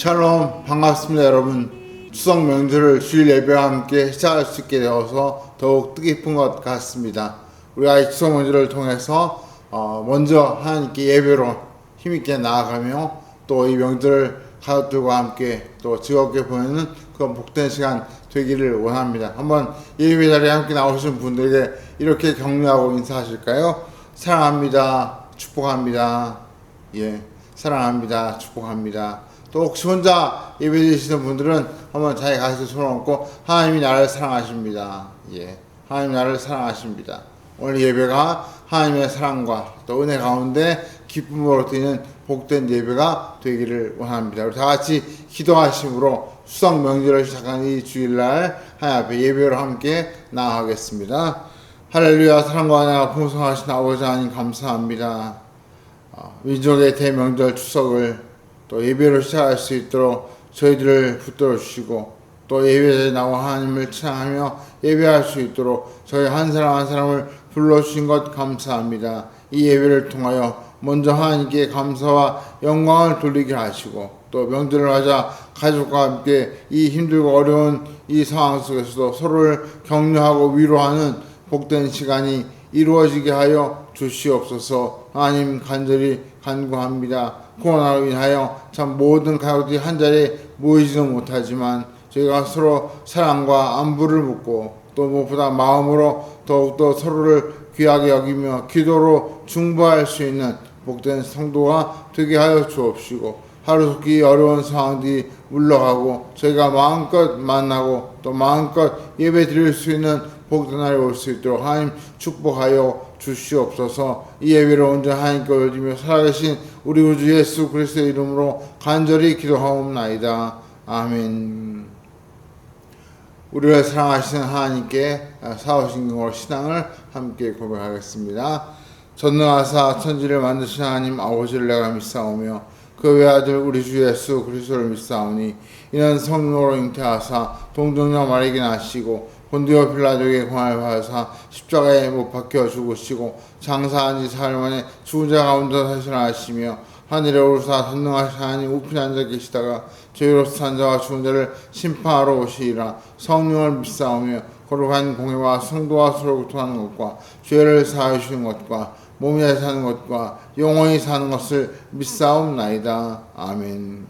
샬롬, 반갑습니다 여러분. 추석 명절을 주일 예배와 함께 시작할 수 있게 되어서 더욱 뜻깊은 것 같습니다. 우리가 이 추석 명절을 통해서 먼저 하나님께 예배로 힘있게 나아가며 또 이 명절을 가족들과 함께 또 즐겁게 보내는 그런 복된 시간 되기를 원합니다. 한번 예배 자리에 함께 나오신 분들에게 이렇게 격려하고 인사하실까요? 사랑합니다. 축복합니다. 예, 사랑합니다. 축복합니다. 또 혹시 혼자 예배 드리시는 분들은 한번 자기 가슴에 손을 얹고 하나님이 나를 사랑하십니다. 예, 하나님이 나를 사랑하십니다. 오늘 예배가 하나님의 사랑과 또 은혜 가운데 기쁨으로 드리는 복된 예배가 되기를 원합니다. 우리 다 같이 기도하심으로 수석 명절을 시작한 이 주일날 하나님 앞에 예배로 함께 나아가겠습니다. 할렐루야. 사랑과 은혜가 풍성하신 아버지 하나님 감사합니다. 민족의 대명절 추석을 또 예배로 시작할 수 있도록 저희들을 붙들어 주시고 또 예배에 나와 하나님을 찬양하며 예배할 수 있도록 저희 한 사람 한 사람을 불러주신 것 감사합니다. 이 예배를 통하여 먼저 하나님께 감사와 영광을 돌리게 하시고 또 명절을 맞아 가족과 함께 이 힘들고 어려운 이 상황 속에서도 서로를 격려하고 위로하는 복된 시간이 이루어지게 하여 주시옵소서. 하나님 간절히 간구합니다. 코로나로 인하여 참 모든 가족들이 한자리에 모이지는 못하지만 저희가 서로 사랑과 안부를 묻고 또 무엇보다 마음으로 더욱더 서로를 귀하게 여기며 기도로 중보할 수 있는 복된 성도가 되게 하여 주옵시고 하루속히 어려운 상황들이 물러가고 저희가 마음껏 만나고 또 마음껏 예배 드릴 수 있는 복된 날이 올 수 있도록 하나님 축복하여 주시옵소서. 이 예배를 온전히 하나님께 올리며 살아계신 우리 구주 예수 그리스도의 이름으로 간절히 기도하옵나이다. 아멘. 우리를 사랑하시는 하나님께 사오신 경으로 신앙을 함께 고백하겠습니다. 전능하사 천지를 만드신 하나님 아버지를 내가 믿사오며 그 외아들 우리 주 예수 그리스도를 믿사오니 이는 성령으로 잉태하사 동정녀 마리아에게 나시고 본디오 빌라도에게 고난을 받으사 십자가에 못 박혀 죽으시고 장사한 지 사흘 만에 죽은 자 가운데 살아나시며 하늘에 오르사 전능하신 하나님 우편에 앉아 계시다가 저희로서 산 자와 죽은 자를 심판하러 오시리라. 성령을 믿사오며 거룩한 공회와 성도와 서로 교통하는 것과 죄를 사하여 주시는 것과 몸에 사는 것과 영원히 사는 것을 믿사옵나이다. 아멘.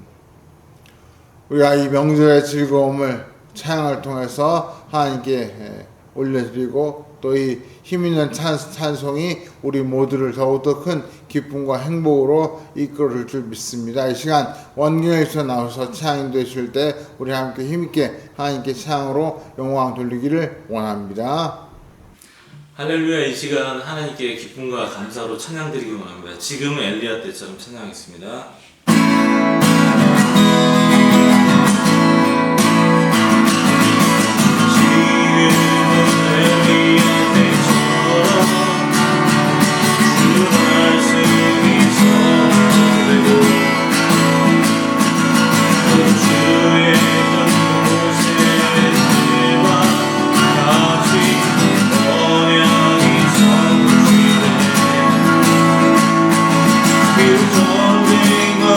우리가 이 명절의 즐거움을 찬양을 통해서 하나님께 올려드리고 또 이 힘있는 찬송이 우리 모두를 더욱더 큰 기쁨과 행복으로 이끌어줄 줄 믿습니다. 이 시간 원경에서 나와서 찬양 되실 때 우리 함께 힘있게 하나님께 찬양으로 영광 돌리기를 원합니다. 할렐루야. 이 시간 하나님께 기쁨과 감사로 찬양 드리기 원합니다. 지금은 엘리야 때처럼 찬양하겠습니다. 그 전쟁과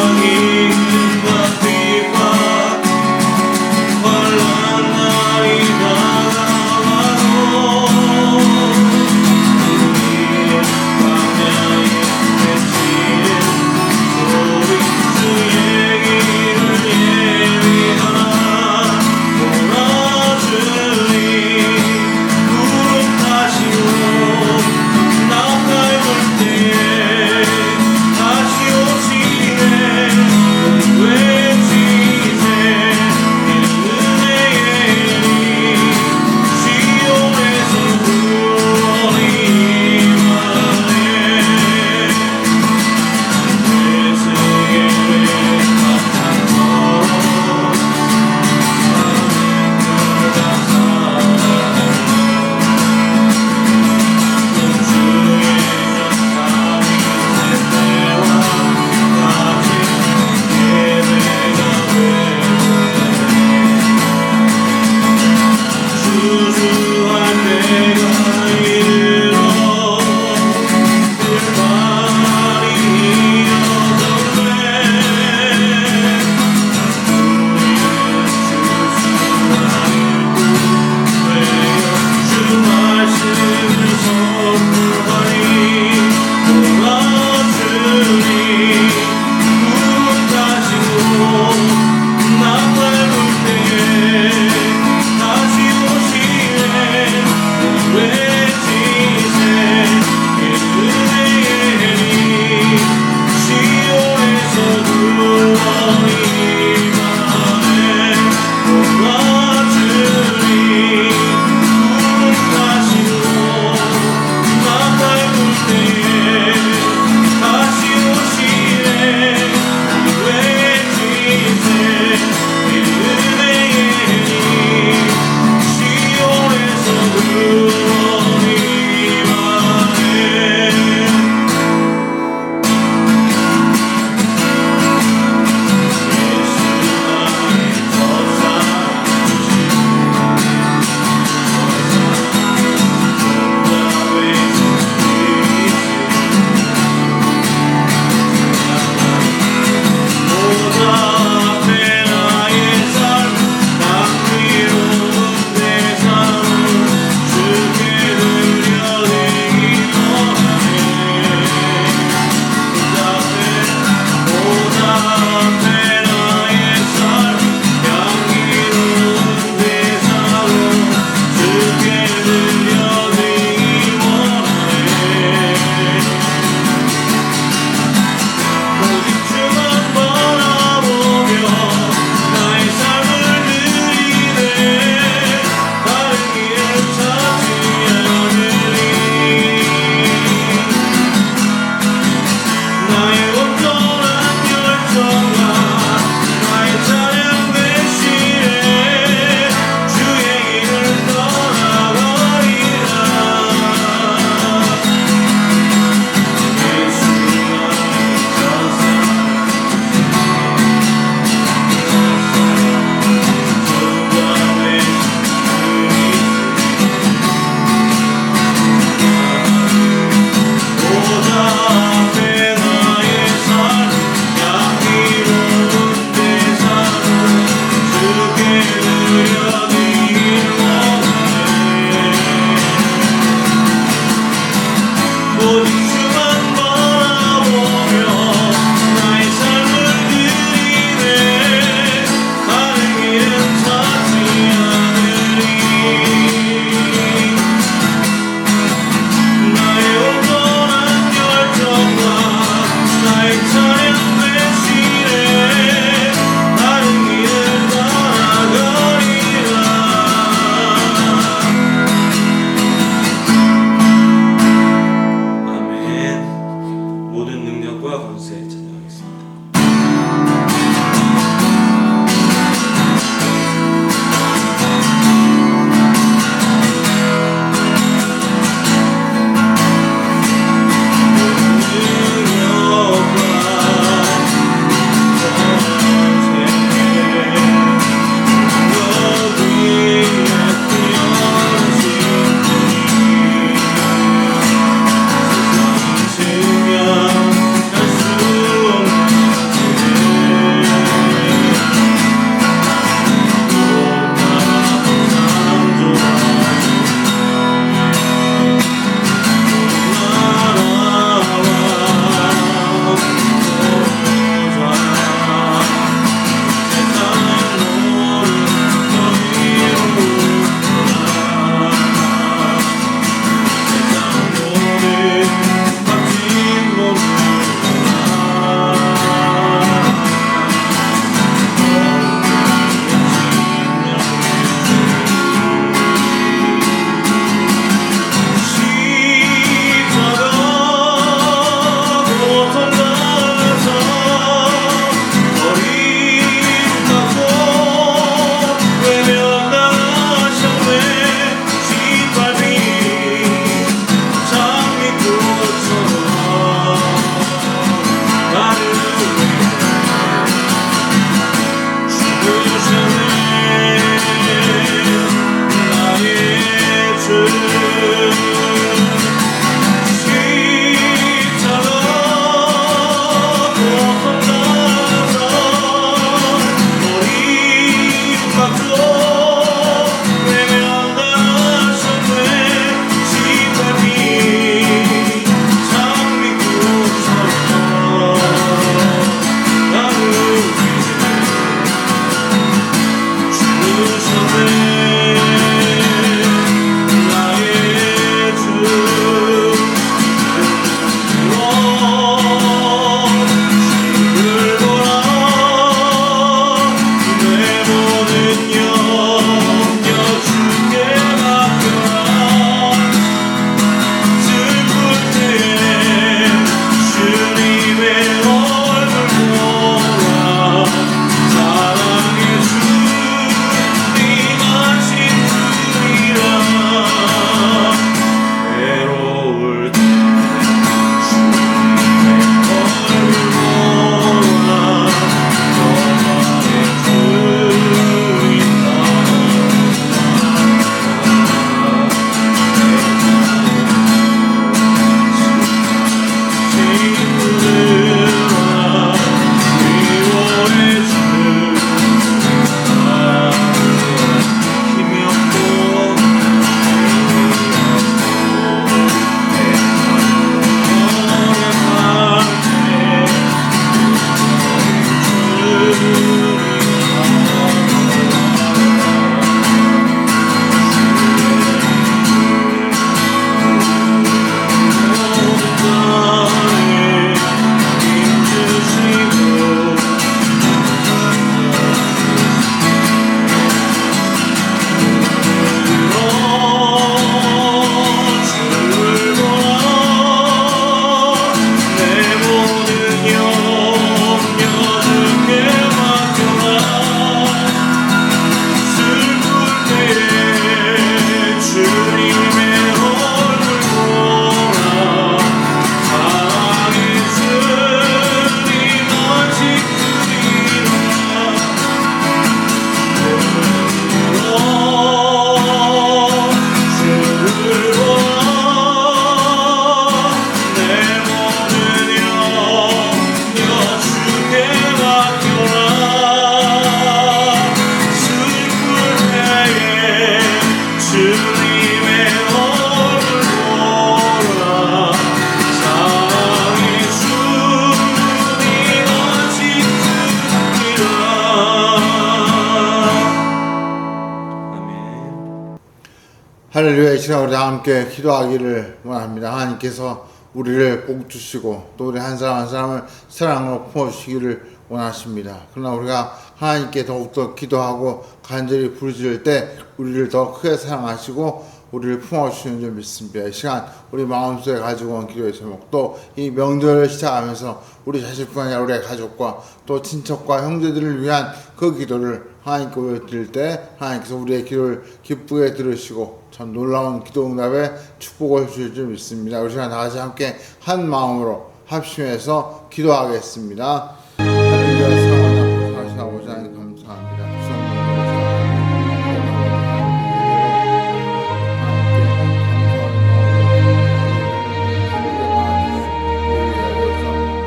할렐루야. 이 시간 우리 다 함께 기도하기를 원합니다. 하나님께서 우리를 복 주시고 또 우리 한 사람 한 사람을 사랑으로 품어주시기를 원하십니다. 그러나 우리가 하나님께 더욱더 기도하고 간절히 부르짖을 때 우리를 더 크게 사랑하시고 우리를 품어주시는 줄 믿습니다. 이 시간 우리 마음속에 가지고 온 기도의 제목, 또 이 명절을 시작하면서 우리 자식뿐 아니라 우리의 가족과 또 친척과 형제들을 위한 그 기도를 하나님께 올려드릴 때 하나님께서 우리의 기도를 기쁘게 들으시고 참 놀라운 기도 응답에 축복을 주실 줄 믿습니다. 우리 시간 다 같이 함께 한 마음으로 합심해서 기도하겠습니다. 할렐루야. 사랑하는 아버지, 아버지 하나님 감사합니다.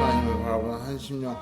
하나님을 바라보는 한심령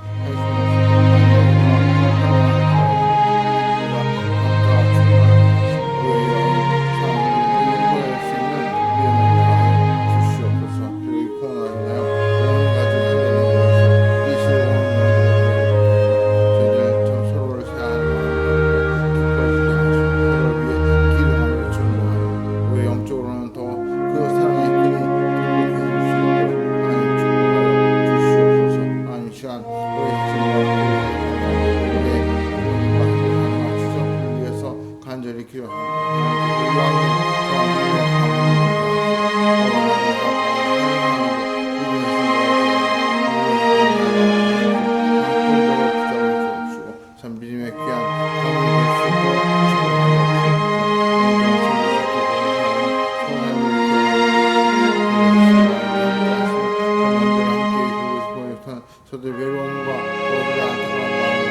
저들 외로움과 우리 안타까운 마음을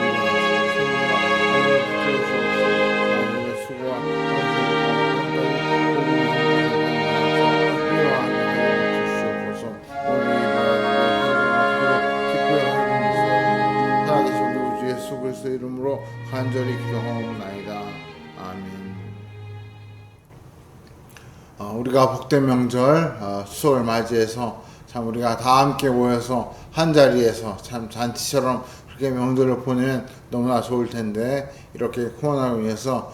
수고와 주시옵소서. 살아계신 우리 주 예수 그리스도의 이름으로 간절히 기도하옵나이다. 아멘. 우리가 복된 명절 추석을 맞이해서 참 우리가 다 함께 모여서 한 자리에서 참 잔치처럼 그렇게 명절을 보내면 너무나 좋을 텐데 이렇게 코로나로 인해서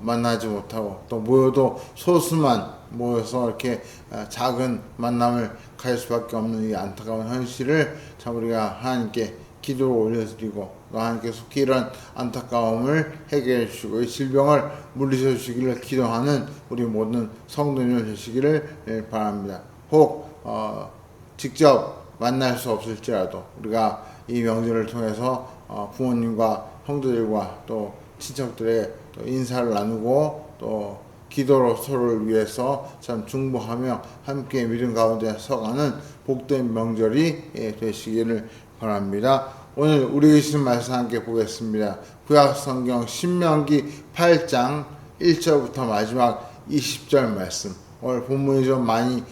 만나지 못하고 또 모여도 소수만 모여서 이렇게 작은 만남을 가질 수밖에 없는 이 안타까운 현실을 참 우리가 하나님께 기도를 올려드리고 하나님께 속히 이런 안타까움을 해결해 주시고 이 질병을 물리쳐 주시기를 기도하는 우리 모든 성도님들 되시기를 바랍니다. 혹 직접 만날 수 없을지라도 우리가 이 명절을 통해서 부모님과 형제들과 또 친척들에게 또 인사를 나누고 또 기도로 서로를 위해서 참 중보하며 함께 믿음 가운데 서가는 복된 명절이 되시기를 바랍니다. 오늘 우리 계신 말씀 함께 보겠습니다. 구약성경 신명기 8장 1절부터 마지막 20절 말씀. 오늘 본문이 좀 많이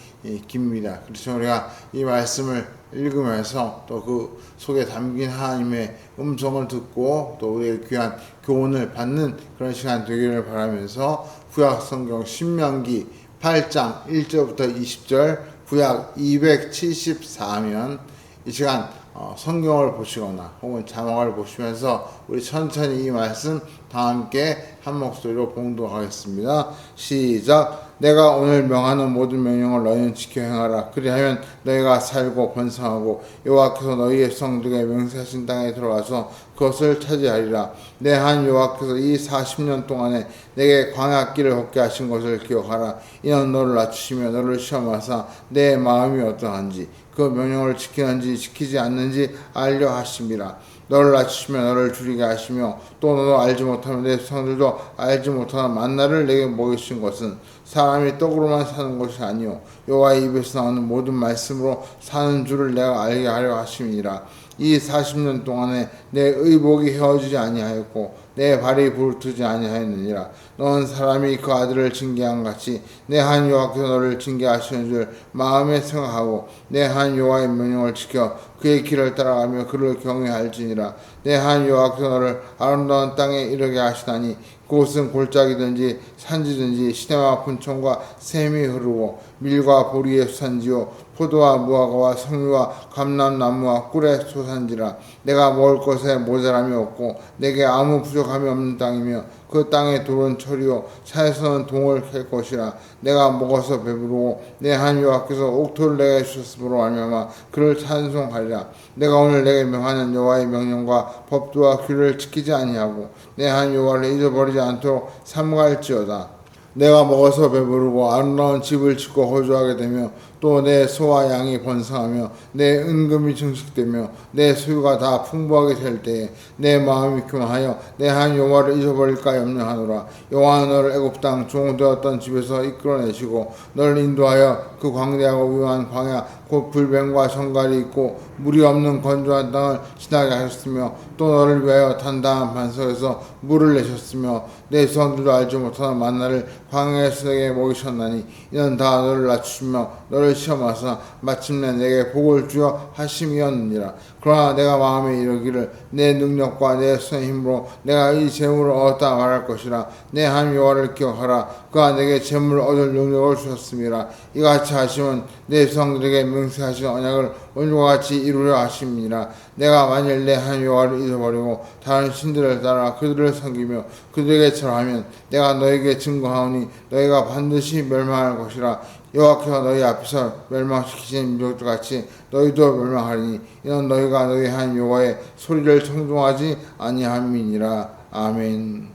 깁니다. 그래서 우리가 이 말씀을 읽으면서 또 그 속에 담긴 하나님의 음성을 듣고 또 우리의 귀한 교훈을 받는 그런 시간 되기를 바라면서 구약성경 신명기 8장 1절부터 20절 구약 274면 이 시간 성경을 보시거나 혹은 자막을 보시면서 우리 천천히 이 말씀 다 함께 한 목소리로 봉독하겠습니다. 시작. 내가 오늘 명하는 모든 명령을 너희는 지켜 행하라. 그리하면 너희가 살고 번성하고 여호와께서 너희의 성들에게 맹세하신 땅에 들어가서 그것을 차지하리라. 내 한 여호와께서 이 40년 동안에 내게 광야길을 걷게 하신 것을 기억하라. 이는 너를 낮추시며 너를 시험하사 내 마음이 어떠한지 그 명령을 지키는지 지키지 않는지 알려 하심이라. 너를 낮추시며 너를 줄이게 하시며 또 너도 알지 못하면 내 성들도 알지 못하는 만나를 내게 먹이신 것은 사람이 떡으로만 사는 것이 아니요 여호와의 입에서 나오는 모든 말씀으로 사는 줄을 내가 알게 하려 하심이니라. 이 40년 동안에 내 의복이 헤어지지 아니하였고 내 발이 부르트지 아니하였느니라. 너는 사람이 그 아들을 징계한 같이 내 한 여호와께서 너를 징계하시는 줄 마음에 생각하고 내 한 여호와의 명령을 지켜 그의 길을 따라가며 그를 경외할지니라. 내 한 여호와께서 너를 아름다운 땅에 이르게 하시다니 그곳은 골짜기든지 산지든지 시내와 분촌과 샘이 흐르고 밀과 보리의 수산지요 포도와 무화과와 성류와 감람나무와 꿀의 소산지라. 내가 먹을 것에 모자람이 없고 내게 아무 부족함이 없는 땅이며 그 땅의 돌은 철이요 산에서는 동을 캘 것이라. 내가 먹어서 배부르고 내 하나님 여호와께서 옥토를 내게 주셨으므로 말미암아 그를 찬송하리라. 내가 오늘 내게 명하는 여호와의 명령과 법도와 규례를 지키지 아니하고 내 하나님 여호와를 잊어버리지 않도록 삼가할지어다. 내가 먹어서 배부르고 아름다운 집을 짓고 거주하게 되며 또 내 소와 양이 번성하며 내 은금이 증식되며 내 소유가 다 풍부하게 될 때에 내 마음이 교만하여 내 하나님 여호와를 잊어버릴까 염려하노라. 여호와는 너를 애굽 땅 종되었던 집에서 이끌어내시고 너를 인도하여 그 광대하고 위험한 광야 곧 불뱀과 정갈이 있고 물이 없는 건조한 땅을 지나게 하셨으며 또 너를 위하여 단단한 반석에서 물을 내셨으며 내 조상들도 알지 못하는 만나를 광야에서 내게 먹이셨나니 이는 다 너를 낮추시며 너를 시험하사 마침내 내게 복을 주어 하심이었느니라. 그러나 내가 마음에 이르기를 내 능력과 내 손의 힘으로 내가 이 재물을 얻었다 말할 것이라. 내 하나님 여호와를 기억하라. 그가 내게 재물을 얻을 능력을 주셨음이라. 이같이 하시면 내 조상들에게 맹세하신 언약을 오늘과 같이 이루려 하심이니라. 내가 만일 내 하나님 여호와를 잊어버리고 다른 신들을 따라 그들을 섬기며 그들에게 절하면 내가 너에게 증거하오니 너희가 반드시 멸망할 것이라. 여호와께서 너희 앞에서 멸망시키신 민족들 같이 너희도 멸망하리니 이는 너희가 너희 하나님 여호와의 소리를 청종하지 아니함이니라. 아멘.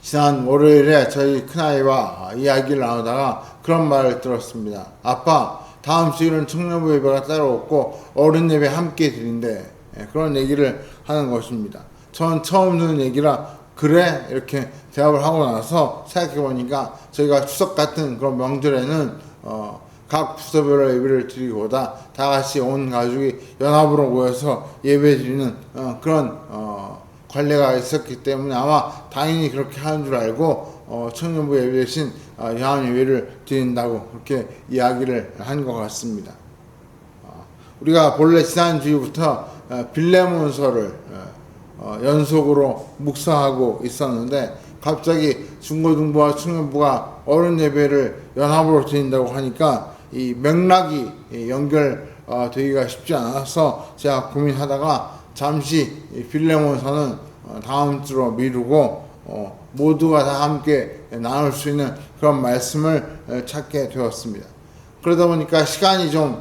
지난 월요일에 저희 큰아이와 이야기를 나누다가 그런 말을 들었습니다. 아빠, 다음 주일은 청년부 예배가 따로 없고 어른 예배 함께 드린대. 그런 얘기를 하는 것입니다. 저는 처음 듣는 얘기라 그래? 이렇게 대답을 하고 나서 생각해보니까 저희가 추석 같은 그런 명절에는 각 부서별로 예배를 드리기보다 다 같이 온 가족이 연합으로 모여서 예배 드리는 그런 관례가 있었기 때문에 아마 당연히 그렇게 하는 줄 알고 청년부 예배 대신 야한 예배를 드린다고 그렇게 이야기를 한 것 같습니다. 우리가 본래 지난주부터 빌레몬서를 연속으로 묵상하고 있었는데 갑자기 중고등부와 청년부가 어른 예배를 연합으로 드린다고 하니까 이 맥락이 연결되기가 쉽지 않아서 제가 고민하다가 잠시 빌레몬서는 다음 주로 미루고 모두가 다 함께 나눌 수 있는 그런 말씀을 찾게 되었습니다. 그러다 보니까 시간이 좀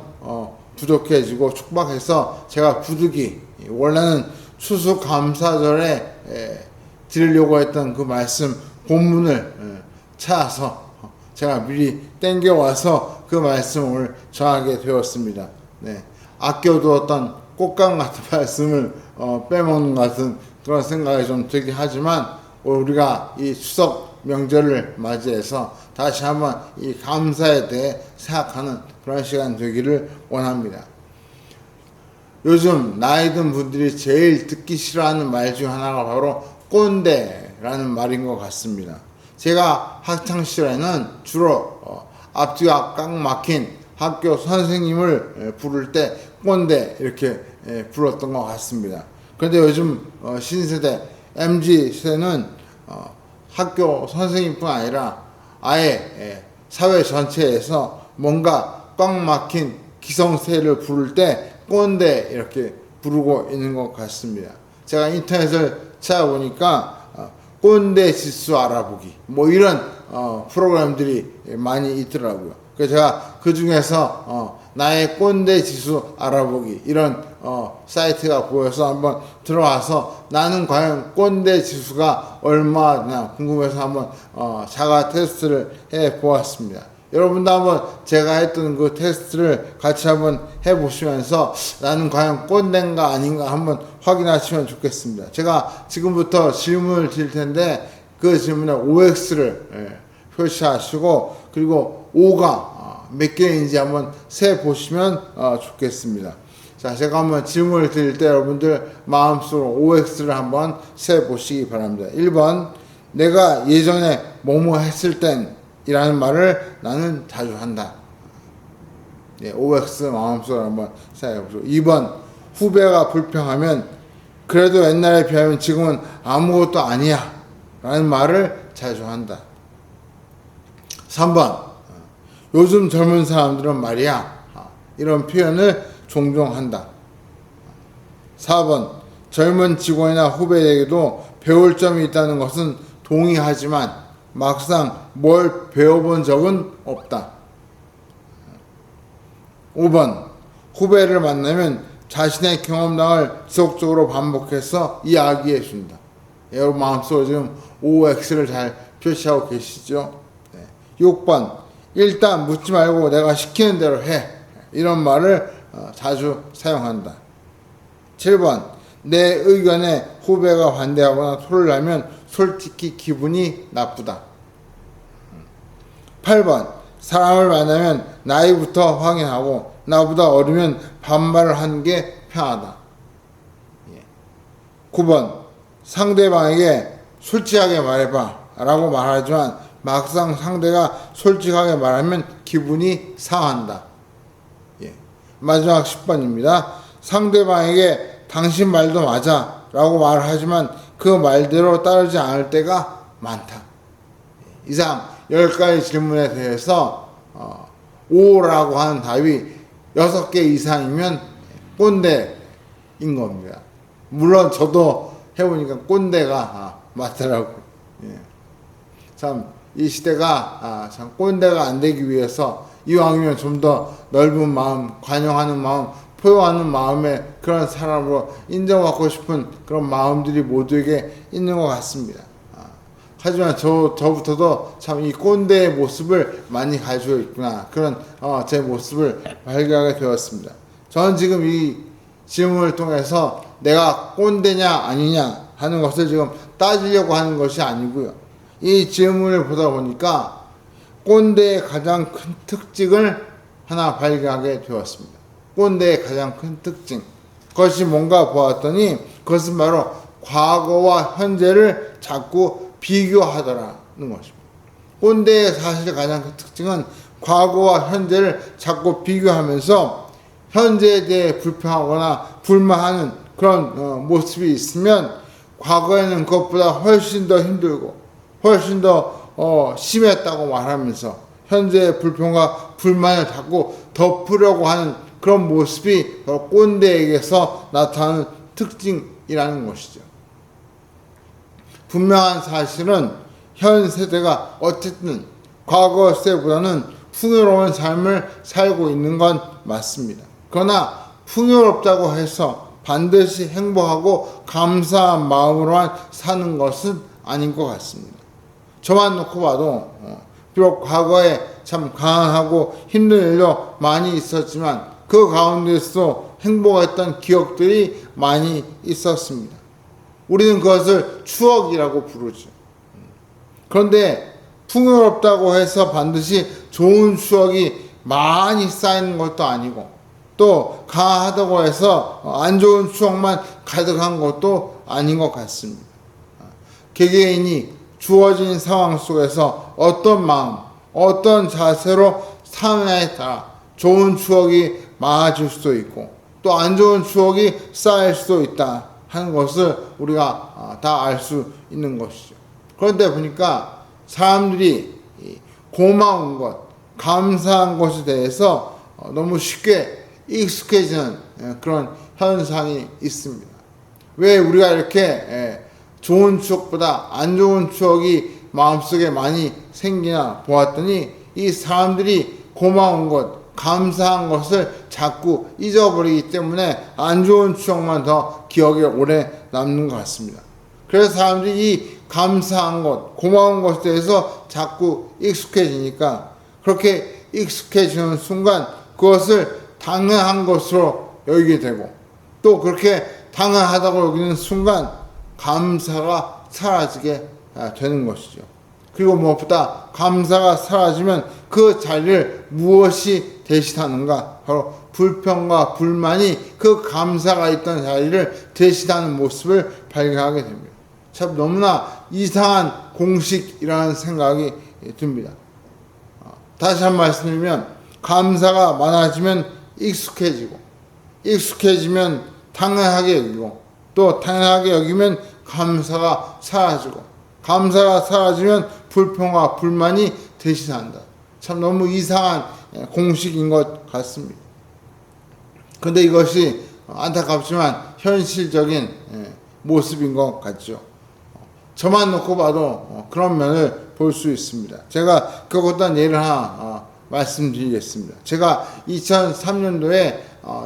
부족해지고 촉박해서 제가 부득이 원래는 추수감사절에 드리려고 했던 그 말씀 본문을 찾아서 제가 미리 땡겨와서 그 말씀을 전하게 되었습니다. 네. 아껴두었던 꽃감 같은 말씀을 빼먹는 것 같은 그런 생각이 좀 들긴 하지만 우리가 이 추석 명절을 맞이해서 다시 한번 이 감사에 대해 생각하는 그런 시간 되기를 원합니다. 요즘 나이 든 분들이 제일 듣기 싫어하는 말 중 하나가 바로 꼰대라는 말인 것 같습니다. 제가 학창시절에는 주로 앞뒤가 꽉 막힌 학교 선생님을 부를 때 꼰대 이렇게 불렀던 것 같습니다. 그런데 요즘 신세대 MZ세대는 학교 선생님뿐 아니라 아예 사회 전체에서 뭔가 꽉 막힌 기성세를 부를 때 꼰대 이렇게 부르고 있는 것 같습니다. 제가 인터넷을 찾아보니까 꼰대 지수 알아보기 뭐 이런 프로그램들이 많이 있더라고요. 그래서 제가 그 중에서 나의 꼰대 지수 알아보기 이런 사이트가 보여서 한번 들어와서 나는 과연 꼰대 지수가 얼마나 궁금해서 한번 자가 테스트를 해 보았습니다. 여러분도 한번 제가 했던 그 테스트를 같이 한번 해보시면서 나는 과연 꼰대인가 아닌가 한번 확인하시면 좋겠습니다. 제가 지금부터 질문을 드릴 텐데 그 질문에 OX를 표시하시고 그리고 O가 몇 개인지 한번 세 보시면 좋겠습니다. 자, 제가 한번 질문을 드릴 때 여러분들 마음속으로 OX를 한번 세 보시기 바랍니다. 1번, 내가 예전에 뭐뭐 했을 땐 이라는 말을 나는 자주 한다. 네, OX 마음속으로 한번 생각해보시고 2번, 후배가 불평하면 그래도 옛날에 비하면 지금은 아무것도 아니야 라는 말을 자주 한다. 3번, 요즘 젊은 사람들은 말이야 이런 표현을 종종 한다. 4번, 젊은 직원이나 후배에게도 배울 점이 있다는 것은 동의하지만 막상 뭘 배워본 적은 없다. 5번 후배를 만나면 자신의 경험담을 지속적으로 반복해서 이야기해 준다. 여러분 마음속으로 지금 OX를 잘 표시하고 계시죠? 6번 일단 묻지 말고 내가 시키는 대로 해. 이런 말을 자주 사용한다. 7번 내 의견에 후배가 반대하거나 토를 하면 솔직히 기분이 나쁘다. 8번 사람을 만나면 나이부터 확인하고 나보다 어리면 반말을 하는 게 편하다. 9번 상대방에게 솔직하게 말해봐 라고 말하지만 막상 상대가 솔직하게 말하면 기분이 상한다. 마지막 10번입니다. 상대방에게 당신 말도 맞아 라고 말하지만 그 말대로 따르지 않을 때가 많다. 이상 10가지 질문에 대해서 O라고 하는 답이 6개 이상이면 꼰대인 겁니다. 물론 저도 해보니까 꼰대가 맞더라고요. 참 이 시대가 참 꼰대가 안 되기 위해서 이왕이면 좀 더 넓은 마음, 관용하는 마음, 포용하는 마음의 그런 사람으로 인정받고 싶은 그런 마음들이 모두에게 있는 것 같습니다. 하지만 저부터도 참 이 꼰대의 모습을 많이 가지고 있구나. 그런 제 모습을 발견하게 되었습니다. 저는 지금 이 질문을 통해서 내가 꼰대냐 아니냐 하는 것을 지금 따지려고 하는 것이 아니고요. 이 질문을 보다 보니까 꼰대의 가장 큰 특징을 하나 발견하게 되었습니다. 꼰대의 가장 큰 특징. 그것이 뭔가 보았더니 그것은 바로 과거와 현재를 자꾸 비교하더라는 것입니다. 꼰대의 사실 가장 큰 특징은 과거와 현재를 자꾸 비교하면서 현재에 대해 불평하거나 불만하는 그런 모습이 있으면 과거에는 그것보다 훨씬 더 힘들고 훨씬 더 심했다고 말하면서 현재의 불평과 불만을 자꾸 덮으려고 하는 그런 모습이 바로 꼰대에게서 나타나는 특징이라는 것이죠. 분명한 사실은 현 세대가 어쨌든 과거 세대보다는 풍요로운 삶을 살고 있는 건 맞습니다. 그러나 풍요롭다고 해서 반드시 행복하고 감사한 마음으로만 사는 것은 아닌 것 같습니다. 저만 놓고 봐도 비록 과거에 참 강하고 힘든 일도 많이 있었지만 그 가운데서 행복했던 기억들이 많이 있었습니다. 우리는 그것을 추억이라고 부르죠. 그런데 풍요롭다고 해서 반드시 좋은 추억이 많이 쌓이는 것도 아니고 또 강하다고 해서 안 좋은 추억만 가득한 것도 아닌 것 같습니다. 개개인이 주어진 상황 속에서 어떤 마음, 어떤 자세로 사느냐에 따라 좋은 추억이 많아질 수도 있고 또 안 좋은 추억이 쌓일 수도 있다 하는 것을 우리가 다 알 수 있는 것이죠. 그런데 보니까 사람들이 고마운 것, 감사한 것에 대해서 너무 쉽게 익숙해지는 그런 현상이 있습니다. 왜 우리가 이렇게 좋은 추억보다 안 좋은 추억이 마음속에 많이 생기나 보았더니 이 사람들이 고마운 것, 감사한 것을 자꾸 잊어버리기 때문에 안 좋은 추억만 더 기억에 오래 남는 것 같습니다. 그래서 사람들이 이 감사한 것, 고마운 것에 대해서 자꾸 익숙해지니까 그렇게 익숙해지는 순간 그것을 당연한 것으로 여기게 되고 또 그렇게 당연하다고 여기는 순간 감사가 사라지게 되는 것이죠. 그리고 무엇보다 감사가 사라지면 그 자리를 무엇이 대신하는가? 바로 불평과 불만이 그 감사가 있던 자리를 대신하는 모습을 발견하게 됩니다. 참 너무나 이상한 공식이라는 생각이 듭니다. 다시 한 번 말씀드리면 감사가 많아지면 익숙해지면 당연하게 여기고 또 당연하게 여기면 감사가 사라지고 감사가 사라지면 불평과 불만이 대신한다. 참 너무 이상한 공식인 것 같습니다. 그런데 이것이 안타깝지만 현실적인 모습인 것 같죠. 저만 놓고 봐도 그런 면을 볼 수 있습니다. 제가 그것도 예를 하나 말씀드리겠습니다. 제가 2003년도에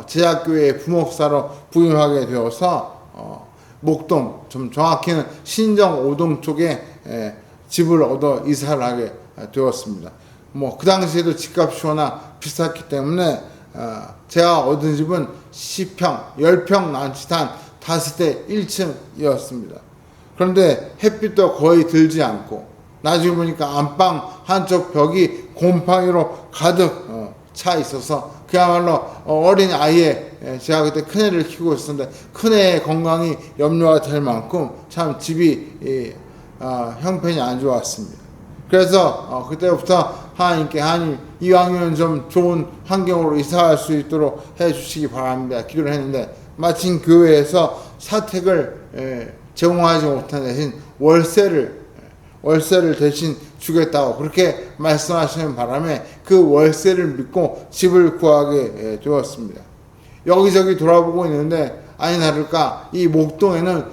제약교회 부목사로 부임하게 되어서 목동, 좀 정확히는 신정 5동 쪽에 집을 얻어 이사를 하게 되었습니다. 뭐 그 당시에도 집값이 워낙 비쌌기 때문에 제가 얻은 집은 10평, 10평 남짓한 5대 1층이었습니다. 그런데 햇빛도 거의 들지 않고 나중에 보니까 안방 한쪽 벽이 곰팡이로 가득 차 있어서 그야말로 어린 아이의, 제가 그때 큰애를 키우고 있었는데 큰애의 건강이 염려가 될 만큼 참 집이 형편이 안 좋았습니다. 그래서 그때부터 하나님께 하나님 이왕이면 좀 좋은 환경으로 이사할 수 있도록 해주시기 바랍니다 기도를 했는데, 마침 교회에서 사택을 제공하지 못한 대신 월세를 대신 주겠다고 그렇게 말씀하시는 바람에 그 월세를 믿고 집을 구하게 되었습니다. 여기저기 돌아보고 있는데 아니 다를까 이 목동에는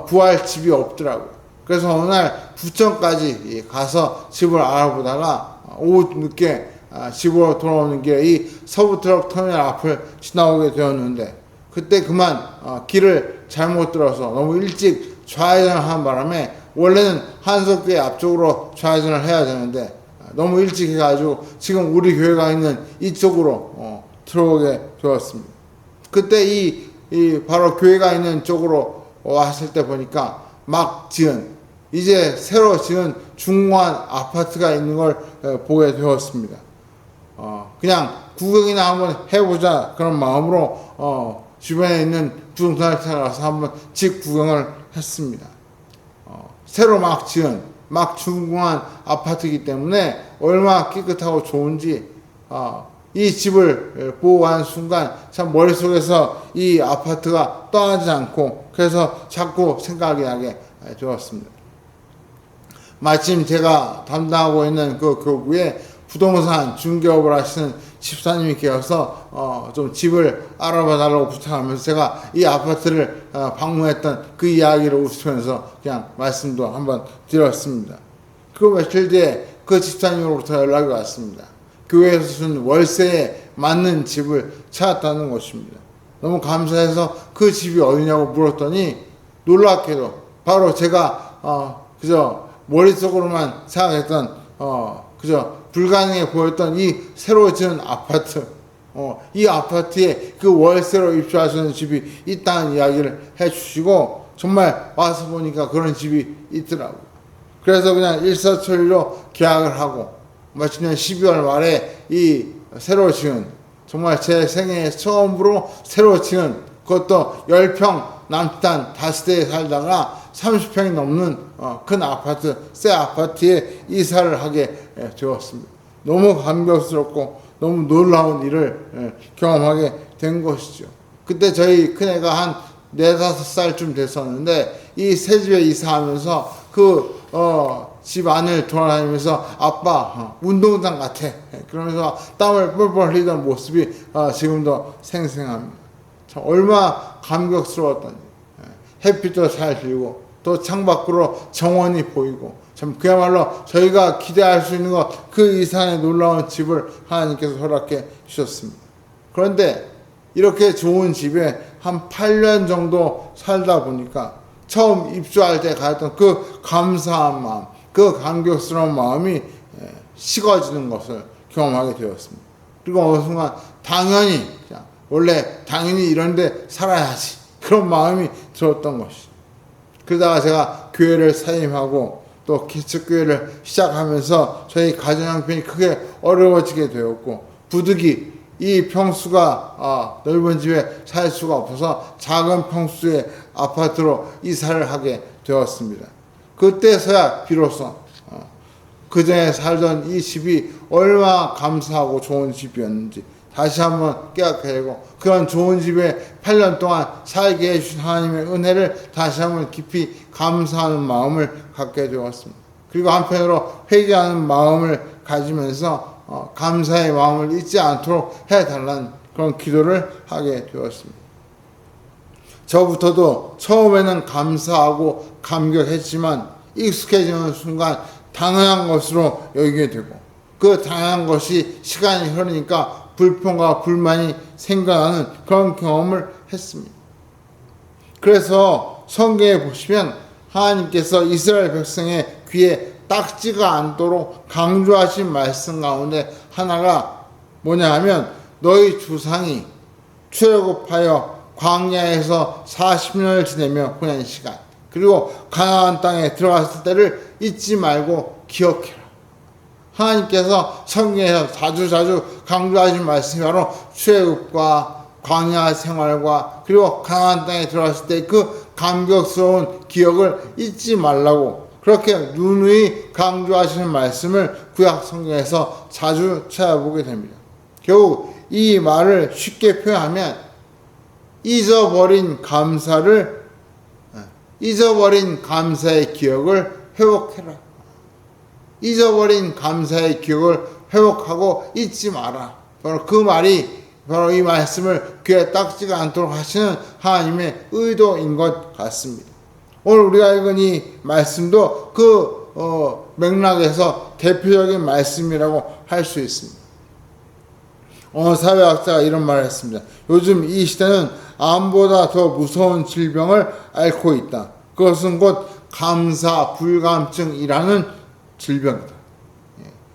구할 집이 없더라고요. 그래서 어느 날 부천까지 가서 집을 알아보다가 오후 늦게 집으로 돌아오는 길에 이 서부트럭 터미널 앞을 지나오게 되었는데, 그때 그만 길을 잘못 들어서 너무 일찍 좌회전을 한 바람에, 원래는 한석교회 앞쪽으로 좌회전을 해야 되는데 너무 일찍 해가지고 지금 우리 교회가 있는 이쪽으로 들어오게 되었습니다. 그때 이 바로 교회가 있는 쪽으로 왔을 때 보니까 막 지은, 이제 새로 지은 중고한 아파트가 있는 걸 보게 되었습니다. 그냥 구경이나 한번 해보자 그런 마음으로 주변에 있는 부동산을 찾아가서 한번 집 구경을 했습니다. 새로 막 지은, 막 준공한 아파트이기 때문에 얼마나 깨끗하고 좋은지 이 집을 보고 가는 순간 참 머릿속에서 이 아파트가 떠나지 않고 그래서 자꾸 생각이 나게 되었습니다. 마침 제가 담당하고 있는 그 교구에 부동산 중개업을 하시는 집사님이 계셔서 좀 집을 알아봐 달라고 부탁하면서 제가 이 아파트를 방문했던 그 이야기를 웃으면서 그냥 말씀도 한번 드렸습니다. 그 며칠 뒤에 그 집사님으로부터 연락이 왔습니다. 교회에서 준 월세에 맞는 집을 찾았다는 것입니다. 너무 감사해서 그 집이 어디냐고 물었더니 놀랍게도 바로 제가 그저 머릿속으로만 생각했던 그저 불가능해 보였던 이 새로 지은 아파트, 이 아파트에 그 월세로 입주하시는 집이 있다는 이야기를 해주시고, 정말 와서 보니까 그런 집이 있더라고요. 그래서 그냥 일사천리로 계약을 하고 마침내 12월 말에 이 새로 지은, 정말 제 생애 처음으로 새로 지은, 그것도 10평 남짓한 5대에 살다가 30평이 넘는 큰 아파트, 새 아파트에 이사를 하게 되었습니다. 너무 감격스럽고 너무 놀라운 일을 경험하게 된 것이죠. 그때 저희 큰애가 한 4-5살쯤 됐었는데 이 새 집에 이사하면서 그 집 안을 돌아다니면서 아빠 운동장 같아 그러면서 땀을 뻘뻘 흘리던 모습이 지금도 생생합니다. 참 얼마나 감격스러웠던지. 햇빛도 잘 들고 또 창밖으로 정원이 보이고 참 그야말로 저희가 기대할 수 있는 것 그 이상의 놀라운 집을 하나님께서 허락해 주셨습니다. 그런데 이렇게 좋은 집에 한 8년 정도 살다 보니까 처음 입주할 때 가졌던 그 감사한 마음, 그 감격스러운 마음이 식어지는 것을 경험하게 되었습니다. 그리고 어느 순간 당연히 그냥 원래 당연히 이런 데 살아야지 그런 마음이 들었던 것이죠. 그러다가 제가 교회를 사임하고 또 개척교회를 시작하면서 저희 가정 형편이 크게 어려워지게 되었고, 부득이 이 평수가 넓은 집에 살 수가 없어서 작은 평수의 아파트로 이사를 하게 되었습니다. 그때서야 비로소 그전에 살던 이 집이 얼마나 감사하고 좋은 집이었는지 다시 한번 깨닫게 되고, 그런 좋은 집에 8년 동안 살게 해주신 하나님의 은혜를 다시 한번 깊이 감사하는 마음을 갖게 되었습니다. 그리고 한편으로 회개하는 마음을 가지면서 감사의 마음을 잊지 않도록 해달라는 그런 기도를 하게 되었습니다. 저부터도 처음에는 감사하고 감격했지만 익숙해지는 순간 당연한 것으로 여기게 되고 그 당연한 것이 시간이 흐르니까 불평과 불만이 생겨나는 그런 경험을 했습니다. 그래서 성경에 보시면 하나님께서 이스라엘 백성의 귀에 딱지가 않도록 강조하신 말씀 가운데 하나가 뭐냐 하면 너희 조상이 출애굽하여 광야에서 40년을 지내며 보낸 시간 그리고 가나안 땅에 들어갔을 때를 잊지 말고 기억해라. 하나님께서 성경에서 자주 강조하신 말씀이 바로 출애굽과 광야 생활과 그리고 가나안 땅에 들어갔을 때 그 감격스러운 기억을 잊지 말라고 그렇게 누누이 강조하시는 말씀을 구약 성경에서 자주 찾아보게 됩니다. 결국 이 말을 쉽게 표현하면 잊어버린 감사의 기억을 회복해라. 잊어버린 감사의 기억을 회복하고 잊지 마라. 바로 그 말이 바로 이 말씀을 귀에 딱지가 않도록 하시는 하나님의 의도인 것 같습니다. 오늘 우리가 읽은 이 말씀도 그 맥락에서 대표적인 말씀이라고 할 수 있습니다. 사회학자가 이런 말을 했습니다. 요즘 이 시대는 암보다 더 무서운 질병을 앓고 있다. 그것은 곧 감사 불감증이라는 질병이다.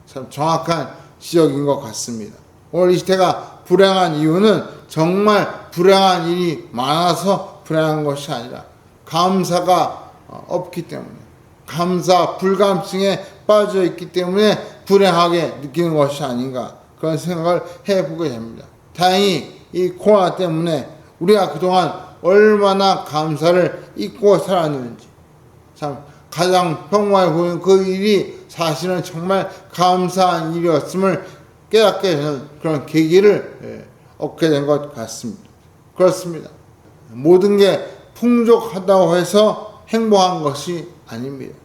참 정확한 지적인 것 같습니다. 오늘 이 시대가 불행한 이유는 정말 불행한 일이 많아서 불행한 것이 아니라 감사가 없기 때문에 감사 불감증에 빠져 있기 때문에 불행하게 느끼는 것이 아닌가 그런 생각을 해보게 됩니다. 다행히 이 코로나 때문에 우리가 그동안 얼마나 감사를 잊고 살았는지 참 가장 평범해 보이는 그 일이 사실은 정말 감사한 일이었음을 깨닫게 되는 그런 계기를 얻게 된 것 같습니다. 그렇습니다. 모든 게 풍족하다고 해서 행복한 것이 아닙니다.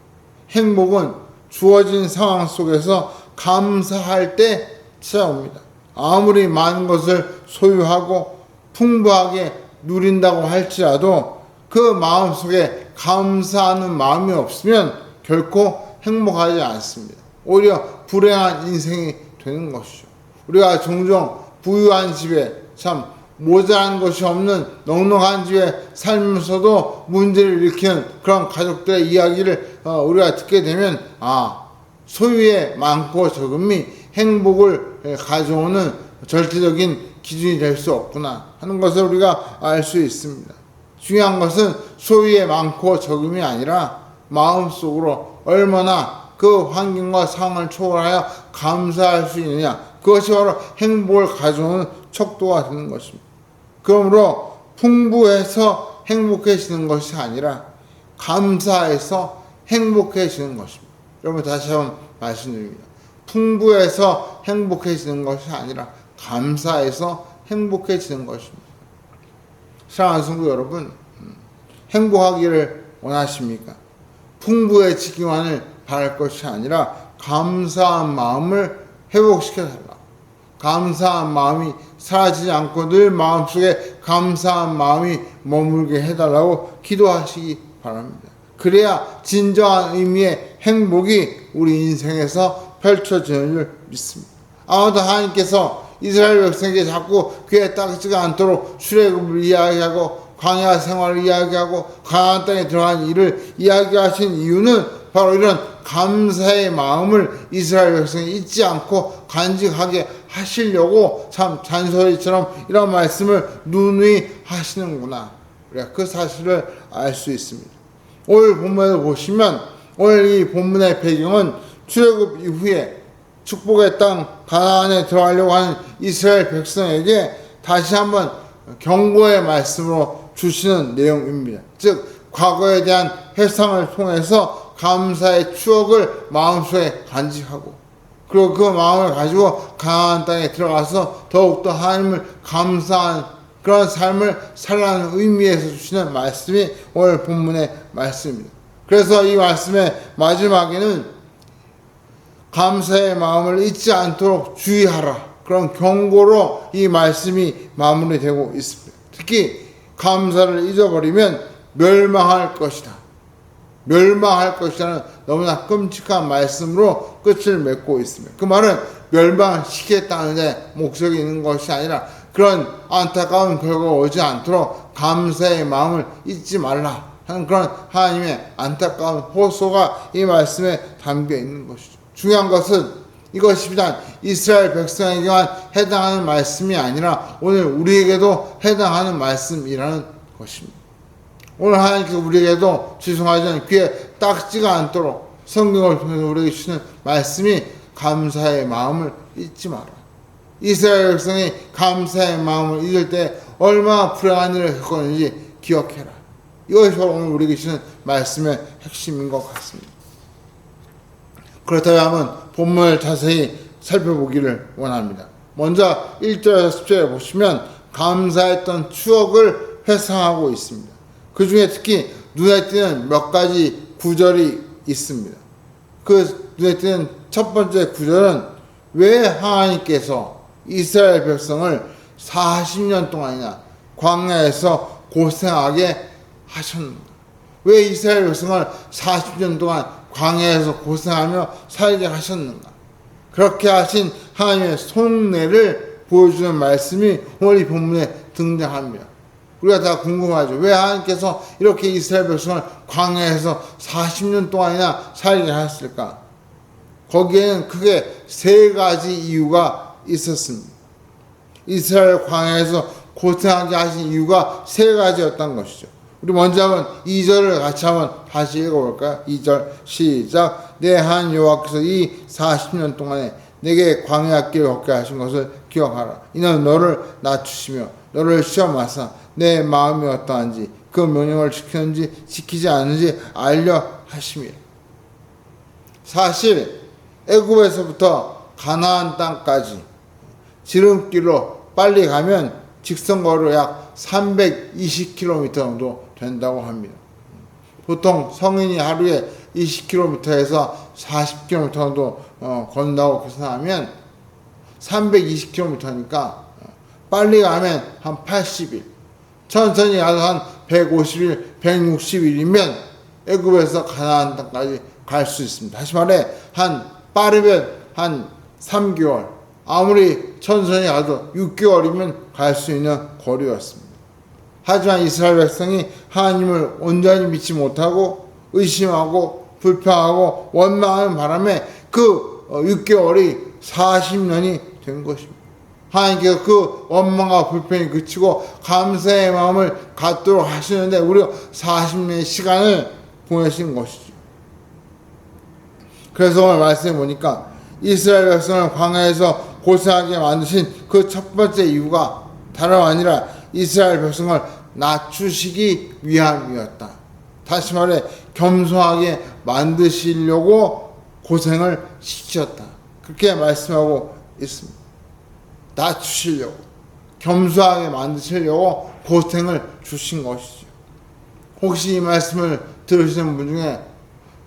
행복은 주어진 상황 속에서 감사할 때 찾아옵니다. 아무리 많은 것을 소유하고 풍부하게 누린다고 할지라도 그 마음속에 감사하는 마음이 없으면 결코 행복하지 않습니다. 오히려 불행한 인생이 되는 것이죠. 우리가 종종 부유한 집에 참 모자란 것이 없는 넉넉한 집에 살면서도 문제를 일으키는 그런 가족들의 이야기를 우리가 듣게 되면 소유의 많고 적음이 행복을 가져오는 절대적인 기준이 될 수 없구나 하는 것을 우리가 알 수 있습니다. 중요한 것은 소유의 많고 적음이 아니라 마음속으로 얼마나 그 환경과 상황을 초월하여 감사할 수 있느냐 그것이 바로 행복을 가져오는 척도가 되는 것입니다. 그러므로 풍부해서 행복해지는 것이 아니라 감사해서 행복해지는 것입니다. 여러분 다시 한번 말씀드립니다. 풍부해서 행복해지는 것이 아니라 감사해서 행복해지는 것입니다. 사랑하는 성도 여러분, 행복하기를 원하십니까? 풍부해지기만을 바랄 것이 아니라 감사한 마음을 회복시켜달라. 감사한 마음이 사라지지 않고 늘 마음속에 감사한 마음이 머물게 해달라고 기도하시기 바랍니다. 그래야 진정한 의미의 행복이 우리 인생에서 펼쳐지는 줄 믿습니다. 아마도 하나님께서 이스라엘 백성에게 자꾸 귀에 딱지가 않도록 출애굽을 이야기하고 광야 생활을 이야기하고 가나안 땅에 들어간 일을 이야기하신 이유는 바로 이런 감사의 마음을 이스라엘 백성이 잊지 않고 간직하게 하시려고 참 잔소리처럼 이런 말씀을 누누이 하시는구나. 우리가 그 사실을 알 수 있습니다. 오늘 본문을 보시면 오늘 이 본문의 배경은 출애굽 이후에 축복의 땅 가나안에 들어가려고 하는 이스라엘 백성에게 다시 한번 경고의 말씀으로 주시는 내용입니다. 즉 과거에 대한 회상을 통해서 감사의 추억을 마음속에 간직하고 그리고 그 마음을 가지고 가나안 땅에 들어가서 더욱더 하나님을 감사한 그런 삶을 살라는 의미에서 주시는 말씀이 오늘 본문의 말씀입니다. 그래서 이 말씀의 마지막에는 감사의 마음을 잊지 않도록 주의하라 그런 경고로 이 말씀이 마무리되고 있습니다. 특히 감사를 잊어버리면 멸망할 것이다. 멸망할 것이라는 너무나 끔찍한 말씀으로 끝을 맺고 있습니다. 그 말은 멸망시키겠다는 데 목적이 있는 것이 아니라 그런 안타까운 결과가 오지 않도록 감사의 마음을 잊지 말라 하는 그런 하나님의 안타까운 호소가 이 말씀에 담겨 있는 것이죠. 중요한 것은 이것이 비단 이스라엘 백성에게만 해당하는 말씀이 아니라 오늘 우리에게도 해당하는 말씀이라는 것입니다. 오늘 하나님께서 우리에게도 죄송하지 않은 귀에 딱지가 않도록 성경을 통해서 우리에게 주시는 말씀이 감사의 마음을 잊지 마라. 이스라엘 백성이 감사의 마음을 잊을 때 얼마나 불행한 일을 겪었는지 기억해라. 이것이 바로 오늘 우리에게 주시는 말씀의 핵심인 것 같습니다. 그렇다면 한번 본문을 자세히 살펴보기를 원합니다. 먼저 1절에서 10절에 보시면 감사했던 추억을 회상하고 있습니다. 그 중에 특히 눈에 띄는 몇 가지 구절이 있습니다. 그 눈에 띄는 첫 번째 구절은 왜 하나님께서 이스라엘 백성을 40년 동안이나 광야에서 고생하게 하셨는가? 왜 이스라엘 백성을 40년 동안 광야에서 고생하며 살게 하셨는가? 그렇게 하신 하나님의 속내를 보여주는 말씀이 오늘 이 본문에 등장합니다. 우리가 다 궁금하죠. 왜 하나님께서 이렇게 이스라엘 백성을 광야에서 40년 동안이나 살게 하셨을까? 거기에는 크게 세 가지 이유가 있었습니다. 이스라엘 광야에서 고생하게 하신 이유가 세 가지였던 것이죠. 우리 먼저 한번 2절을 같이 한번 다시 읽어볼까요? 2절 시작. 내 한 여호와께서 이 40년 동안에 내게 광야 길을 걷게 하신 것을 기억하라. 이는 너를 낮추시며 너를 시험하사 내 마음이 어떠한지 그 명령을 지키는지 지키지 않는지 알려 하심이라. 사실 애굽에서부터 가나안 땅까지 지름길로 빨리 가면 직선거리로 약 320km 정도 된다고 합니다. 보통 성인이 하루에 20km에서 40km 정도 건다고 계산하면 320km니까 빨리 가면 한 80일, 천천히 가서 한 150일, 160일이면 애굽에서 가나안 땅까지 갈 수 있습니다. 다시 말해 빠르면 한 3개월, 아무리 천천히 가도 6개월이면 갈 수 있는 거리였습니다. 하지만 이스라엘 백성이 하나님을 온전히 믿지 못하고 의심하고 불평하고 원망하는 바람에 그 6개월이 40년이 된 것입니다. 하나님께서 그 원망과 불평이 그치고 감사의 마음을 갖도록 하시는데 우리가 40년의 시간을 보내신 것이죠. 그래서 오늘 말씀해 보니까 이스라엘 백성을 광야에서 고생하게 만드신 그 첫 번째 이유가 다름 아니라 이스라엘 백성을 낮추시기 위함이었다. 다시 말해 겸손하게 만드시려고 고생을 시키셨다. 그렇게 말씀하고 있습니다. 낮추시려고, 겸손하게 만드시려고 고생을 주신 것이죠. 혹시 이 말씀을 들으시는 분 중에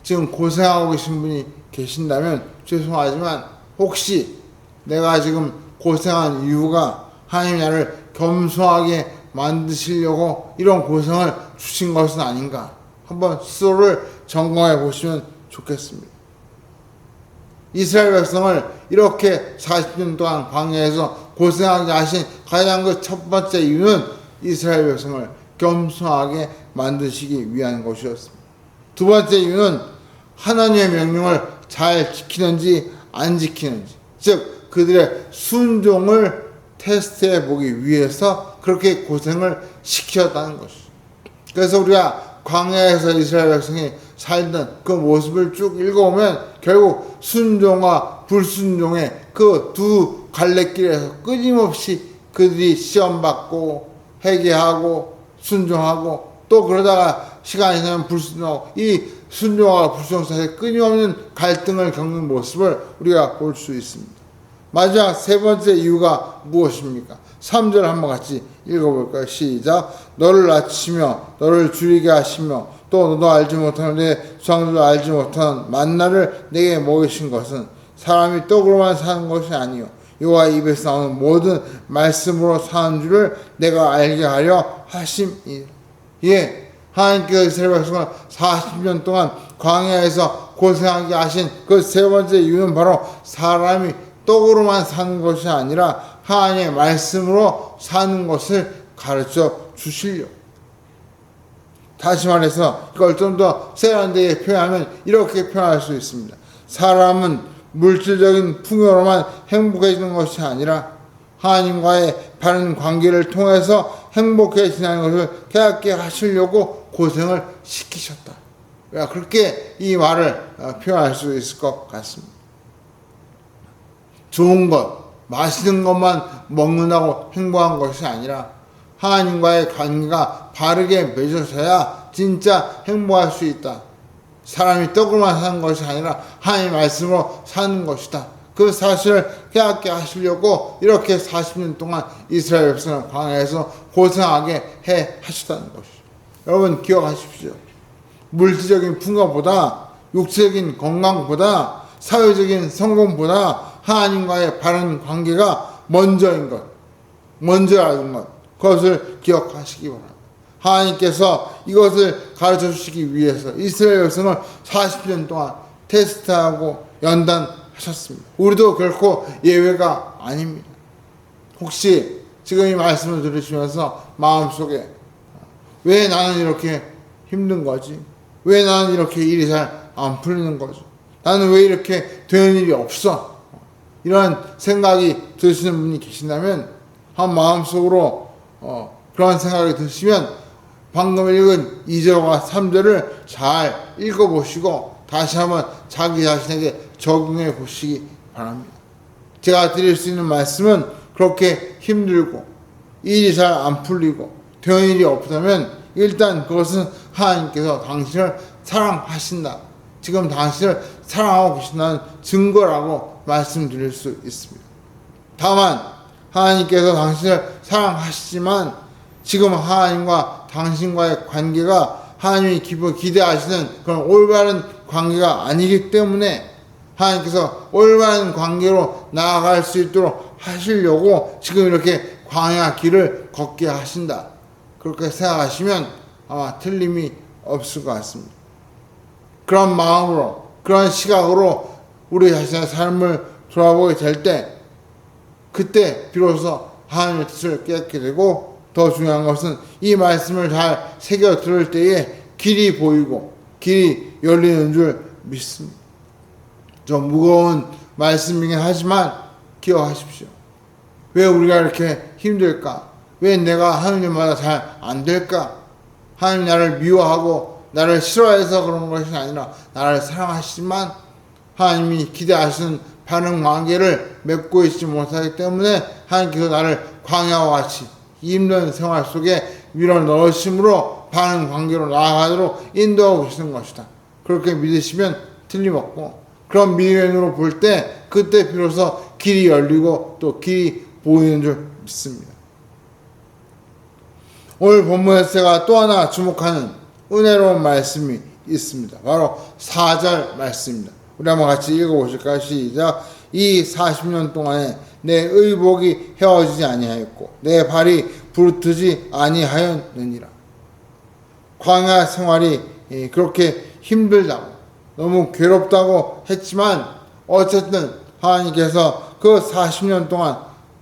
지금 고생하고 계신 분이 계신다면 죄송하지만 혹시 내가 지금 고생한 이유가 하나님이 나를 겸손하게 만드시려고 이런 고생을 주신 것은 아닌가? 한번 스스로를 점검해 보시면 좋겠습니다. 이스라엘 백성을 이렇게 40년 동안 광야에서 고생하게 하신 가장 그 첫 번째 이유는 이스라엘 백성을 겸손하게 만드시기 위한 것이었습니다. 두 번째 이유는 하나님의 명령을 잘 지키는지 안 지키는지, 즉 그들의 순종을 테스트해 보기 위해서 그렇게 고생을 시켰다는 것이죠. 그래서 우리가 광야에서 이스라엘 백성이 살던 그 모습을 쭉 읽어보면 결국 순종과 불순종의 그 두 갈래길에서 끊임없이 그들이 시험받고 회개하고 순종하고 또 그러다가 시간이 지나면 불순종하고 이 순종과 불순종 사이에 끊임없는 갈등을 겪는 모습을 우리가 볼 수 있습니다. 마지막 세 번째 이유가 무엇입니까? 3절 한번 같이 읽어볼까요? 시작. 너를 낮추시며 너를 줄이게 하시며 또 너도 알지 못하는 내 조상들도 알지 못하는 만나를 내게 먹이신 것은 사람이 떡으로만 사는 것이 아니요 여호와 입에서 나오는 모든 말씀으로 사는 줄을 내가 알게 하려 하심이라. 예, 하나님께서 이스라엘 백성을 40년 동안 광야에서 고생하게 하신 그 세 번째 이유는 바로 사람이 떡으로만 사는 것이 아니라 하나님의 말씀으로 사는 것을 가르쳐 주시려고. 다시 말해서 이걸 좀 더 세련되게 표현하면 이렇게 표현할 수 있습니다. 사람은 물질적인 풍요로만 행복해지는 것이 아니라 하나님과의 바른 관계를 통해서 행복해 지내는 것을 깨닫게 하시려고 고생을 시키셨다. 그렇게 이 말을 표현할 수 있을 것 같습니다. 좋은 것, 맛있는 것만 먹는다고 행복한 것이 아니라 하나님과의 관계가 바르게 맺어져야 진짜 행복할 수 있다. 사람이 떡으로만 사는 것이 아니라 하나님의 말씀으로 사는 것이다. 그 사실을 깨닫게 하시려고 이렇게 40년 동안 이스라엘 백성을 광야에서 고생하게 해 하셨다는 것이죠. 여러분 기억하십시오. 물질적인 풍요보다, 육체적인 건강보다, 사회적인 성공보다 하나님과의 바른 관계가 먼저인 것, 먼저라는 것, 그것을 기억하시기 바랍니다. 하나님께서 이것을 가르쳐 주시기 위해서 이스라엘 백성을 40년 동안 테스트하고 연단하셨습니다. 우리도 결코 예외가 아닙니다. 혹시 지금 이 말씀을 들으시면서 마음속에 왜 나는 이렇게 힘든 거지? 왜 나는 이렇게 일이 잘 안 풀리는 거지? 나는 왜 이렇게 되는 일이 없어? 이런 생각이 드시는 분이 계신다면 한 마음속으로 그런 생각이 드시면 방금 읽은 2절과 3절을 잘 읽어보시고 다시 한번 자기 자신에게 적용해 보시기 바랍니다. 제가 드릴 수 있는 말씀은 그렇게 힘들고 일이 잘 안 풀리고 되는 일이 없다면 일단 그것은 하나님께서 당신을 사랑하신다. 지금 당신을 사랑하고 계신다는 증거라고 말씀드릴 수 있습니다. 다만 하나님께서 당신을 사랑하시지만 지금 하나님과 당신과의 관계가 하나님이 기대하시는 그런 올바른 관계가 아니기 때문에 하나님께서 올바른 관계로 나아갈 수 있도록 하시려고 지금 이렇게 광야 길을 걷게 하신다. 그렇게 생각하시면 아마 틀림이 없을 것 같습니다. 그런 마음으로, 그런 시각으로 우리 자신의 삶을 돌아보게 될 때, 그때 비로소 하나님의 뜻을 깨닫게 되고, 더 중요한 것은 이 말씀을 잘 새겨 들을 때에 길이 보이고 길이 열리는 줄 믿습니다. 좀 무거운 말씀이긴 하지만 기억하십시오. 왜 우리가 이렇게 힘들까? 왜 내가 하느님마다 잘 안 될까? 하나님 나를 미워하고 나를 싫어해서 그런 것이 아니라 나를 사랑하시지만 하나님이 기대하시는 바른 관계를 맺고 있지 못하기 때문에 하나님께서 나를 광야와 같이 힘든 생활 속에 밀어 넣으심으로 바른 관계로 나아가도록 인도하고 계시는 것이다. 그렇게 믿으시면 틀림없고 그런 미련으로 볼 때 그때 비로소 길이 열리고 또 길이 보이는 줄 믿습니다. 오늘 본문에서 제가 또 하나 주목하는 은혜로운 말씀이 있습니다. 바로 4절 말씀입니다. 우리 한번 같이 읽어보실까요? 시작. 이 40년 동안에 내 의복이 헤어지지 아니하였고 내 발이 부르트지 아니하였느니라. 광야 생활이 그렇게 힘들다고 너무 괴롭다고 했지만 어쨌든 하나님께서 그 40년 동안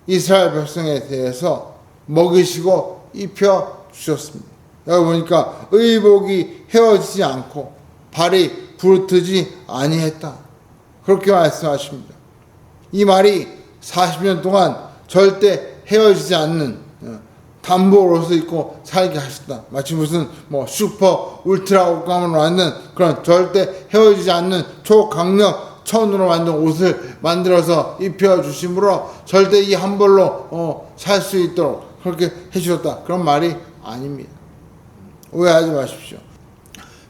이스라엘 백성에 대해서 먹이시고 입혀 주셨습니다. 여기 보니까 의복이 헤어지지 않고 발이 부르트지 아니했다. 그렇게 말씀하십니다. 이 말이 40년 동안 절대 헤어지지 않는 단복 옷을 입고 살게 하셨다. 마치 무슨 슈퍼 울트라 옷감으로 만든 그런 절대 헤어지지 않는 초강력 천으로 만든 옷을 만들어서 입혀주심으로 절대 이 한 벌로 살 수 있도록 그렇게 해주셨다. 그런 말이 아닙니다. 오해하지 마십시오.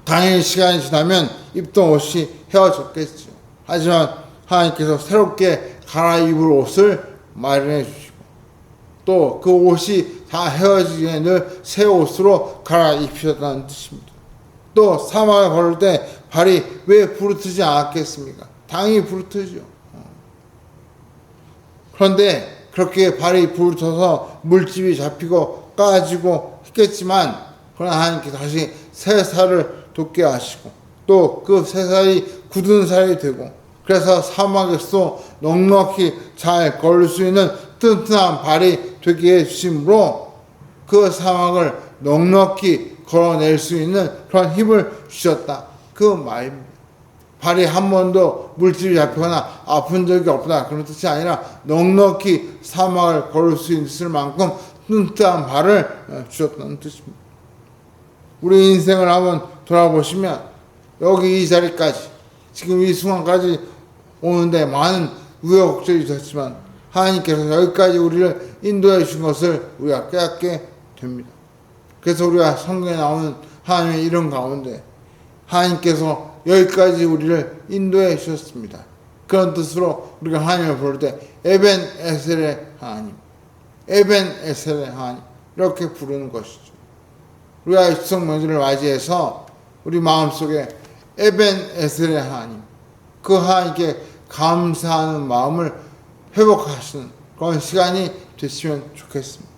당연히 시간이 지나면 입던 옷이 헤어졌겠죠. 하지만 하나님께서 새롭게 갈아입을 옷을 마련해 주시고 또 그 옷이 다 헤어지기 전에 늘 새 옷으로 갈아입히셨다는 뜻입니다. 또 사막을 걸을 때 발이 왜 부르트지 않았겠습니까? 당연히 부르트죠. 그런데 그렇게 발이 부르셔서 물집이 잡히고 까지고 했겠지만, 그러나 하나님께 다시 새 살을 돋게 하시고, 또 그 새 살이 굳은 살이 되고, 그래서 사막에서 넉넉히 잘 걸을 수 있는 튼튼한 발이 되게 해주심으로 그 사막을 넉넉히 걸어낼 수 있는 그런 힘을 주셨다. 그 말입니다. 발이 한 번도 물집이 잡히거나 아픈 적이 없다. 그런 뜻이 아니라 넉넉히 사막을 걸을 수 있을 만큼 튼튼한 발을 주셨다는 뜻입니다. 우리 인생을 한번 돌아보시면 여기 이 자리까지, 지금 이 순간까지 오는데 많은 우여곡절이 있었지만 하나님께서 여기까지 우리를 인도해 주신 것을 우리가 깨닫게 됩니다. 그래서 우리가 성경에 나오는 하나님의 이름 가운데 하나님께서 여기까지 우리를 인도해 주셨습니다. 그런 뜻으로 우리가 하나님을 부를 때 에벤 에셀의 하나님, 에벤 에셀의 하나님 이렇게 부르는 것이죠. 우리가 추석 명절을 맞이해서 우리 마음속에 에벤 에셀의 하나님, 그 하나님께 감사하는 마음을 회복하시는 그런 시간이 됐으면 좋겠습니다.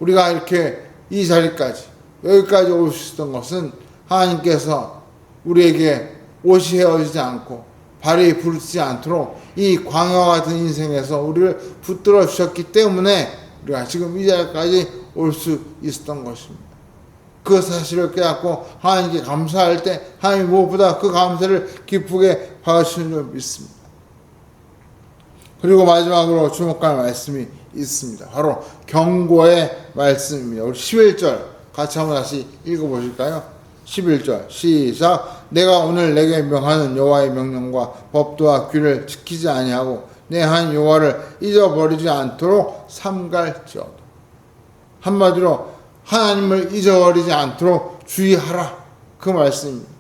우리가 이렇게 이 자리까지 여기까지 올 수 있었던 것은 하나님께서 우리에게 옷이 헤어지지 않고 발이 부르지 않도록 이 광야와 같은 인생에서 우리를 붙들어 주셨기 때문에 우리가 지금 이 자리까지 올 수 있었던 것입니다. 그 사실을 깨닫고 하나님께 감사할 때 하나님 무엇보다 그 감사를 기쁘게 받으시는 줄 믿습니다. 그리고 마지막으로 주목할 말씀이 있습니다. 바로 경고의 말씀입니다. 우리 11절 같이 한번 다시 읽어보실까요? 11절 시작. 내가 오늘 내게 명하는 여호와의 명령과 법도와 규를 지키지 아니하고 내 한 여호와를 잊어버리지 않도록 삼갈지어다. 한마디로 하나님을 잊어버리지 않도록 주의하라, 그 말씀입니다.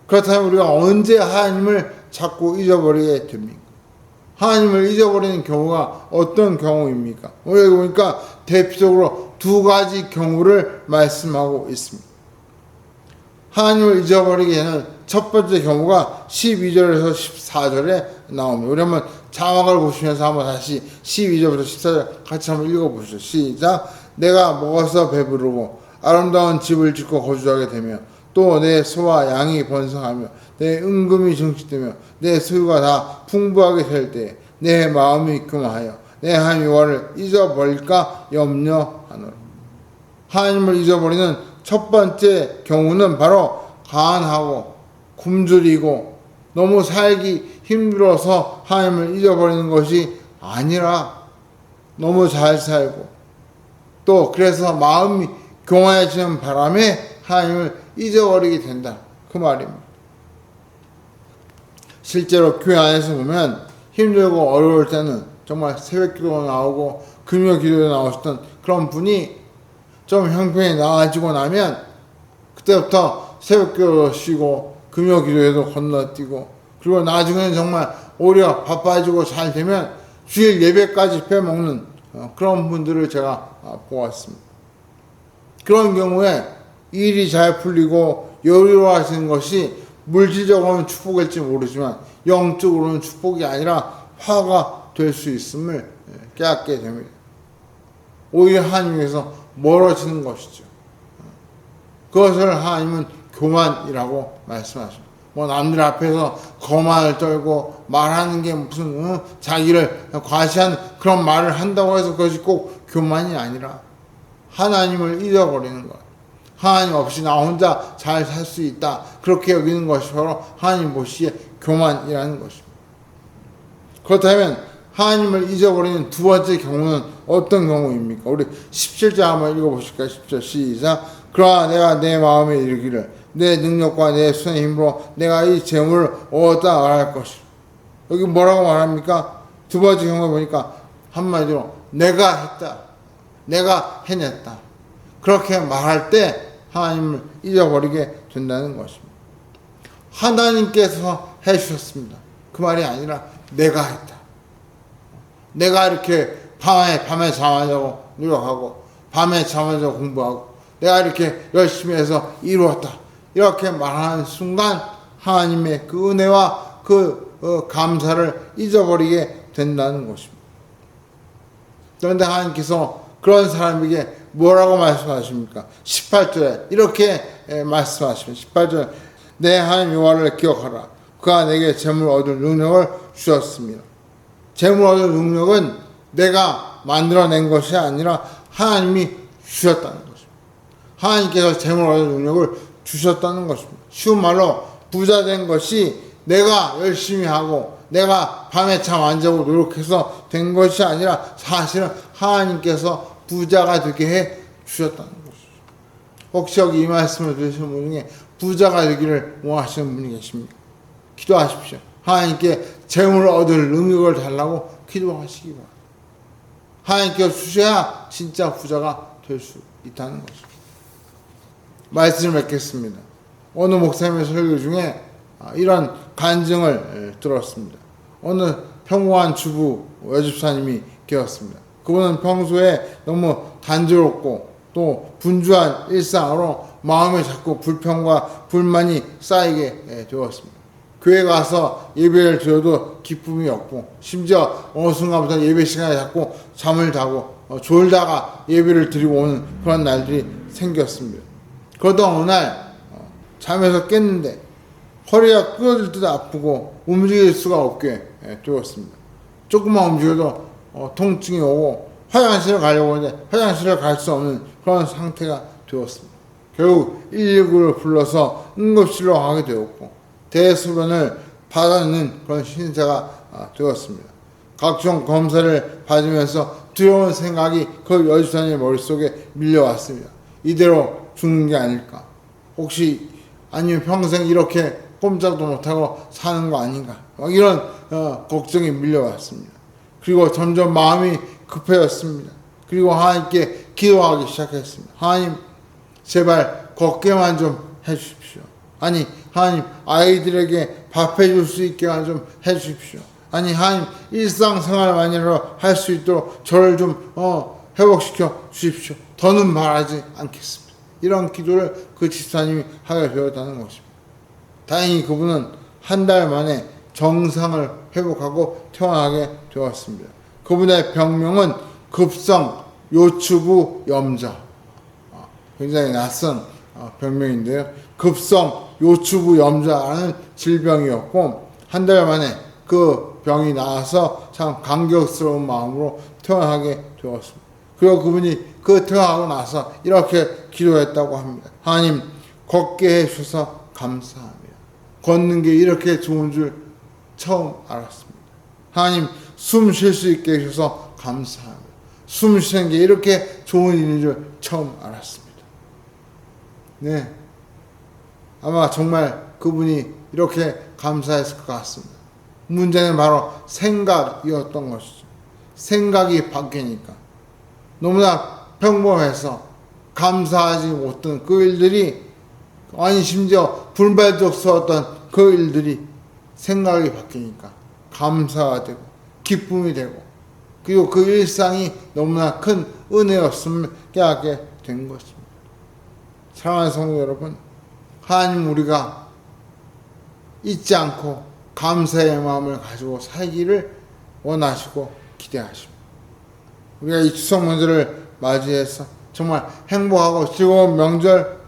그렇다면 우리가 언제 하나님을 자꾸 잊어버리게 됩니까? 하나님을 잊어버리는 경우가 어떤 경우입니까? 여기 보니까 대표적으로 두 가지 경우를 말씀하고 있습니다. 하나님을 잊어버리게 되는 첫 번째 경우가 12절에서 14절에 나옵니다. 우리 한번 자막을 보시면서 한번 다시 12절부터 14절 같이 한번 읽어보시죠. 시작. 내가 먹어서 배부르고 아름다운 집을 짓고 거주하게 되며 또 내 소와 양이 번성하며 내 은금이 증식되며 내 소유가 다 풍부하게 될 때에 내 마음이 교만하여 내 한 여호와를 잊어버릴까 염려하노라. 하나님을 잊어버리는 첫 번째 경우는 바로 가난하고 굶주리고 너무 살기 힘들어서 하나님을 잊어버리는 것이 아니라 너무 잘 살고 또 그래서 마음이 교만해지는 바람에 하나님을 잊어버리게 된다, 그 말입니다. 실제로 교회 안에서 보면 힘들고 어려울 때는 정말 새벽 기도가 나오고 금요 기도에 나오셨던 그런 분이 좀 형편이 나아지고 나면 그때부터 새벽 기도 쉬고 금요 기도에도 건너뛰고 그리고 나중에는 정말 오히려 바빠지고 잘 되면 주일 예배까지 빼먹는 그런 분들을 제가 보았습니다. 그런 경우에 일이 잘 풀리고 여유로워지는 것이 물질적으로는 축복일지 모르지만 영적으로는 축복이 아니라 화가 될 수 있음을 깨닫게 됩니다. 오히려 하나님께서 멀어지는 것이죠. 그것을 하나님은 교만이라고 말씀하십니다. 뭐 남들 앞에서 거만을 떨고 말하는 게 무슨 자기를 과시한 그런 말을 한다고 해서 그것이 꼭 교만이 아니라 하나님을 잊어버리는 것. 하나님 없이 나 혼자 잘 살 수 있다, 그렇게 여기는 것이 바로 하나님 보시기에 교만이라는 것입니다. 그렇다면 하나님을 잊어버리는 두 번째 경우는 어떤 경우입니까? 우리 17절 한번 읽어보실까요? 10절 시작. 그러나 내가 내 마음에 이르기를 내 능력과 내 손의 힘으로 내가 이 재물을 얻었다 말할 것이라. 여기 뭐라고 말합니까? 두 번째 경우에 보니까 한마디로 내가 했다, 내가 해냈다, 그렇게 말할 때 하나님을 잊어버리게 된다는 것입니다. 하나님께서 해주셨습니다, 그 말이 아니라 내가 했다. 내가 이렇게 밤에 잠자자고 노력하고 밤에 잠자자고 공부하고 내가 이렇게 열심히 해서 이루었다, 이렇게 말하는 순간 하나님의 그 은혜와 그 감사를 잊어버리게 된다는 것입니다. 그런데 하나님께서 그런 사람에게 뭐라고 말씀하십니까? 18절에 이렇게 말씀하십니다. 18절에 내 하나님 여호와를 기억하라. 그가 내게 재물 얻을 능력을 주셨습니다. 재물 얻을 능력은 내가 만들어낸 것이 아니라 하나님이 주셨다는 것입니다. 하나님께서 재물 얻을 능력을 주셨다는 것입니다. 쉬운 말로 부자 된 것이 내가 열심히 하고 내가 밤에 잠 안 자고 노력해서 된 것이 아니라 사실은 하나님께서 부자가 되게 해 주셨다는 것이죠. 혹시 여기 이 말씀을 들으시는 분 중에 부자가 되기를 원하시는 분이 계십니까? 기도하십시오. 하나님께 재물을 얻을 능력을 달라고 기도하시기 바랍니다. 하나님께서 주셔야 진짜 부자가 될 수 있다는 것입니다. 말씀을 맺겠습니다. 어느 목사님의 설교 중에 이런 간증을 들었습니다. 어느 평범한 주부 여집사님이 계셨습니다. 그분은 평소에 너무 단조롭고 또 분주한 일상으로 마음에 자꾸 불평과 불만이 쌓이게 되었습니다. 교회 가서 예배를 드려도 기쁨이 없고 심지어 어느 순간부터 예배 시간에 자꾸 잠을 자고 졸다가 예배를 드리고 오는 그런 날들이 생겼습니다. 그러다 어느 날 잠에서 깼는데 허리가 끊어질 듯 아프고 움직일 수가 없게 되었습니다. 조금만 움직여도 통증이 오고 화장실을 가려고 하는데 화장실을 갈 수 없는 그런 상태가 되었습니다. 결국 119를 불러서 응급실로 가게 되었고 대소변을 받아내는 그런 신세가 되었습니다. 각종 검사를 받으면서 두려운 생각이 그 여집사님의 머릿속에 밀려왔습니다. 이대로 죽는 게 아닐까? 혹시 아니면 평생 이렇게 꼼짝도 못하고 사는 거 아닌가? 막 이런 걱정이 밀려왔습니다. 그리고 점점 마음이 급해졌습니다. 그리고 하나님께 기도하기 시작했습니다. 하나님 제발 걷게만 좀 해주십시오. 아니 하나님 아이들에게 밥해 줄 수 있게만 좀 해주십시오. 아니 하나님 일상생활만이라도 할 수 있도록 저를 좀 회복시켜 주십시오. 더는 말하지 않겠습니다. 이런 기도를 그 집사님이 하게 되었다는 것입니다. 다행히 그분은 한 달 만에 정상을 회복하고 퇴원하게 되었습니다. 그분의 병명은 급성 요추부 염좌. 굉장히 낯선 병명인데요. 급성 요추부 염좌라는 질병이었고 한 달 만에 그 병이 나아서 참 감격스러운 마음으로 퇴원하게 되었습니다. 그리고 그분이 그 퇴원하고 나서 이렇게 기도했다고 합니다. 하나님 걷게 해주셔서 감사합니다. 걷는 게 이렇게 좋은 줄 처음 알았습니다. 하나님 숨 쉴 수 있게 해주셔서 감사합니다. 숨 쉬는 게 이렇게 좋은 일인 줄 처음 알았습니다. 네, 아마 정말 그분이 이렇게 감사했을 것 같습니다. 문제는 바로 생각이었던 것이죠. 생각이 바뀌니까 너무나 평범해서 감사하지 못했던 그 일들이 아니 심지어 불만족스러웠던 그 일들이 생각이 바뀌니까 감사가 되고 기쁨이 되고 그리고 그 일상이 너무나 큰 은혜였음을 깨닫게 된 것입니다. 사랑하는 성도 여러분, 하나님 우리가 잊지 않고 감사의 마음을 가지고 살기를 원하시고 기대하십니다. 우리가 이 추석 명절을 맞이해서 정말 행복하고 즐거운 명절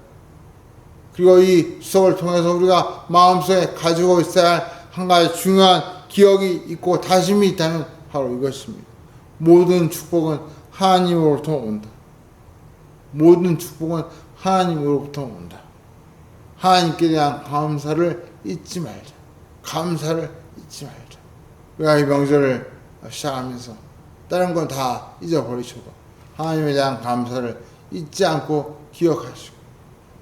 그리고 이 추석을 통해서 우리가 마음속에 가지고 있어야 할 한 가지 중요한 기억이 있고 다짐이 있다면 바로 이것입니다. 모든 축복은 하나님으로부터 온다. 모든 축복은 하나님으로부터 온다. 하나님께 대한 감사를 잊지 말자. 감사를 잊지 말자. 우리가 이 명절을 시작하면서 다른 건 다 잊어버리셔도 하나님에 대한 감사를 잊지 않고 기억하시고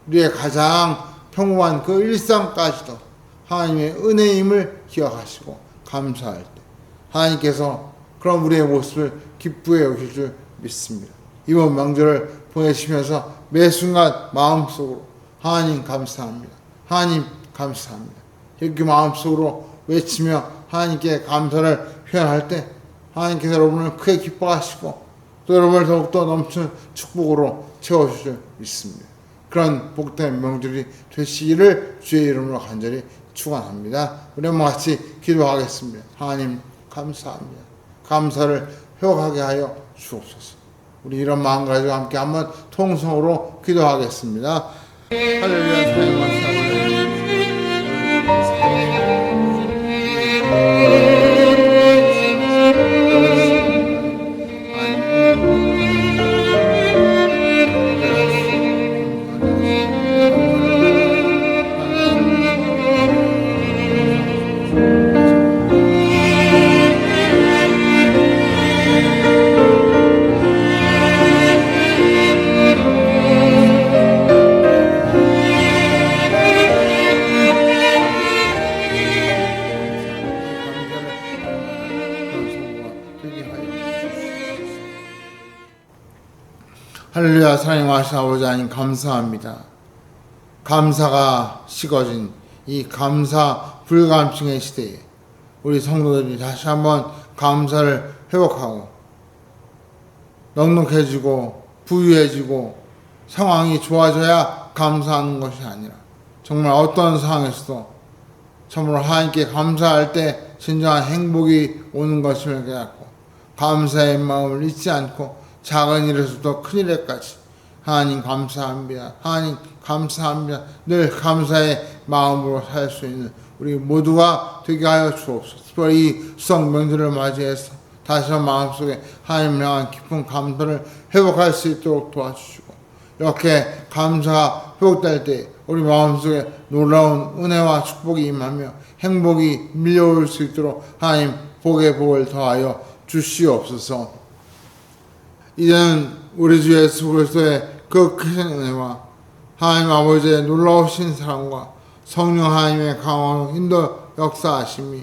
우리의 가장 평범한 그 일상까지도 하나님의 은혜임을 기억하시고 감사할 때 하나님께서 그런 우리의 모습을 기쁘게 여기실 줄 믿습니다. 이번 명절을 보내시면서 매 순간 마음속으로 하나님 감사합니다. 하나님 감사합니다. 이렇게 마음속으로 외치며 하나님께 감사를 표현할 때 하나님께서 여러분을 크게 기뻐하시고 또 여러분을 더욱더 넘치는 축복으로 채워주실 줄 믿습니다. 그런 복된 명절이 되시기를 주의 이름으로 간절히 축원합니다. 우리 한번 같이 기도하겠습니다. 하나님 감사합니다. 감사를 회복하게 하여 주옵소서. 우리 이런 마음 가지고 함께 한번 통성으로 기도하겠습니다. 할렐루야. 할렐루야. 사랑의 하신 아버지 하나님 감사합니다. 감사가 식어진 이 감사 불감증의 시대에 우리 성도들이 다시 한번 감사를 회복하고 넉넉해지고 부유해지고 상황이 좋아져야 감사하는 것이 아니라 정말 어떤 상황에서도 참으로 하나님께 감사할 때 진정한 행복이 오는 것임을 깨닫고 감사의 마음을 잊지 않고 작은 일에서부터 큰 일에까지 하나님 감사합니다. 하나님 감사합니다. 늘 감사의 마음으로 살 수 있는 우리 모두가 되게 하여 주옵소서. 이 수석 명절을 맞이해서 다시 한번 마음속에 하나님을 향한 깊은 감사를 회복할 수 있도록 도와주시고 이렇게 감사가 회복될 때 우리 마음속에 놀라운 은혜와 축복이 임하며 행복이 밀려올 수 있도록 하나님 복의 복을 더하여 주시옵소서. 이제는 우리 주 예수 그리스도의 그 크신 은혜와 하나님 아버지의 놀라우신 사랑과 성령 하나님의 강한 인도 역사하심이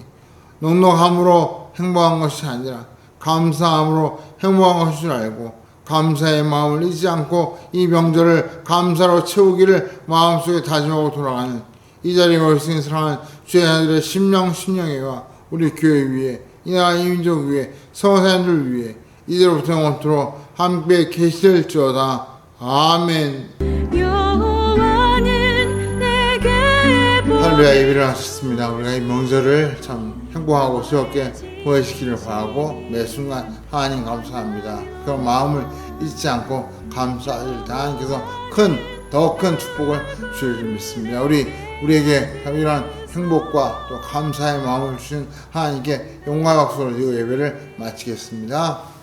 넉넉함으로 행복한 것이 아니라 감사함으로 행복한 것인 줄 알고 감사의 마음을 잊지 않고 이 명절을 감사로 채우기를 마음속에 다짐하고 돌아가는 이 자리에 모여있는 사랑하는 주의 아들의 심령회와 우리 교회 위에 이 나라 이 민족 위에 성사님들 위에 이제로부터 영원토록 함께 계실지어다. 아멘. 할렐루야. 예배를 하셨습니다. 우리가 이 명절을 참 행복하고 즐겁게 보내시기를 바라고 매 순간 하나님 감사합니다. 그런 마음을 잊지 않고 감사할 때 하나님께서 더 큰 축복을 주실 줄 믿습니다. 우리에게 이런 행복과 또 감사의 마음을 주신 하나님께 영광과 박수를 드리고 예배를 마치겠습니다.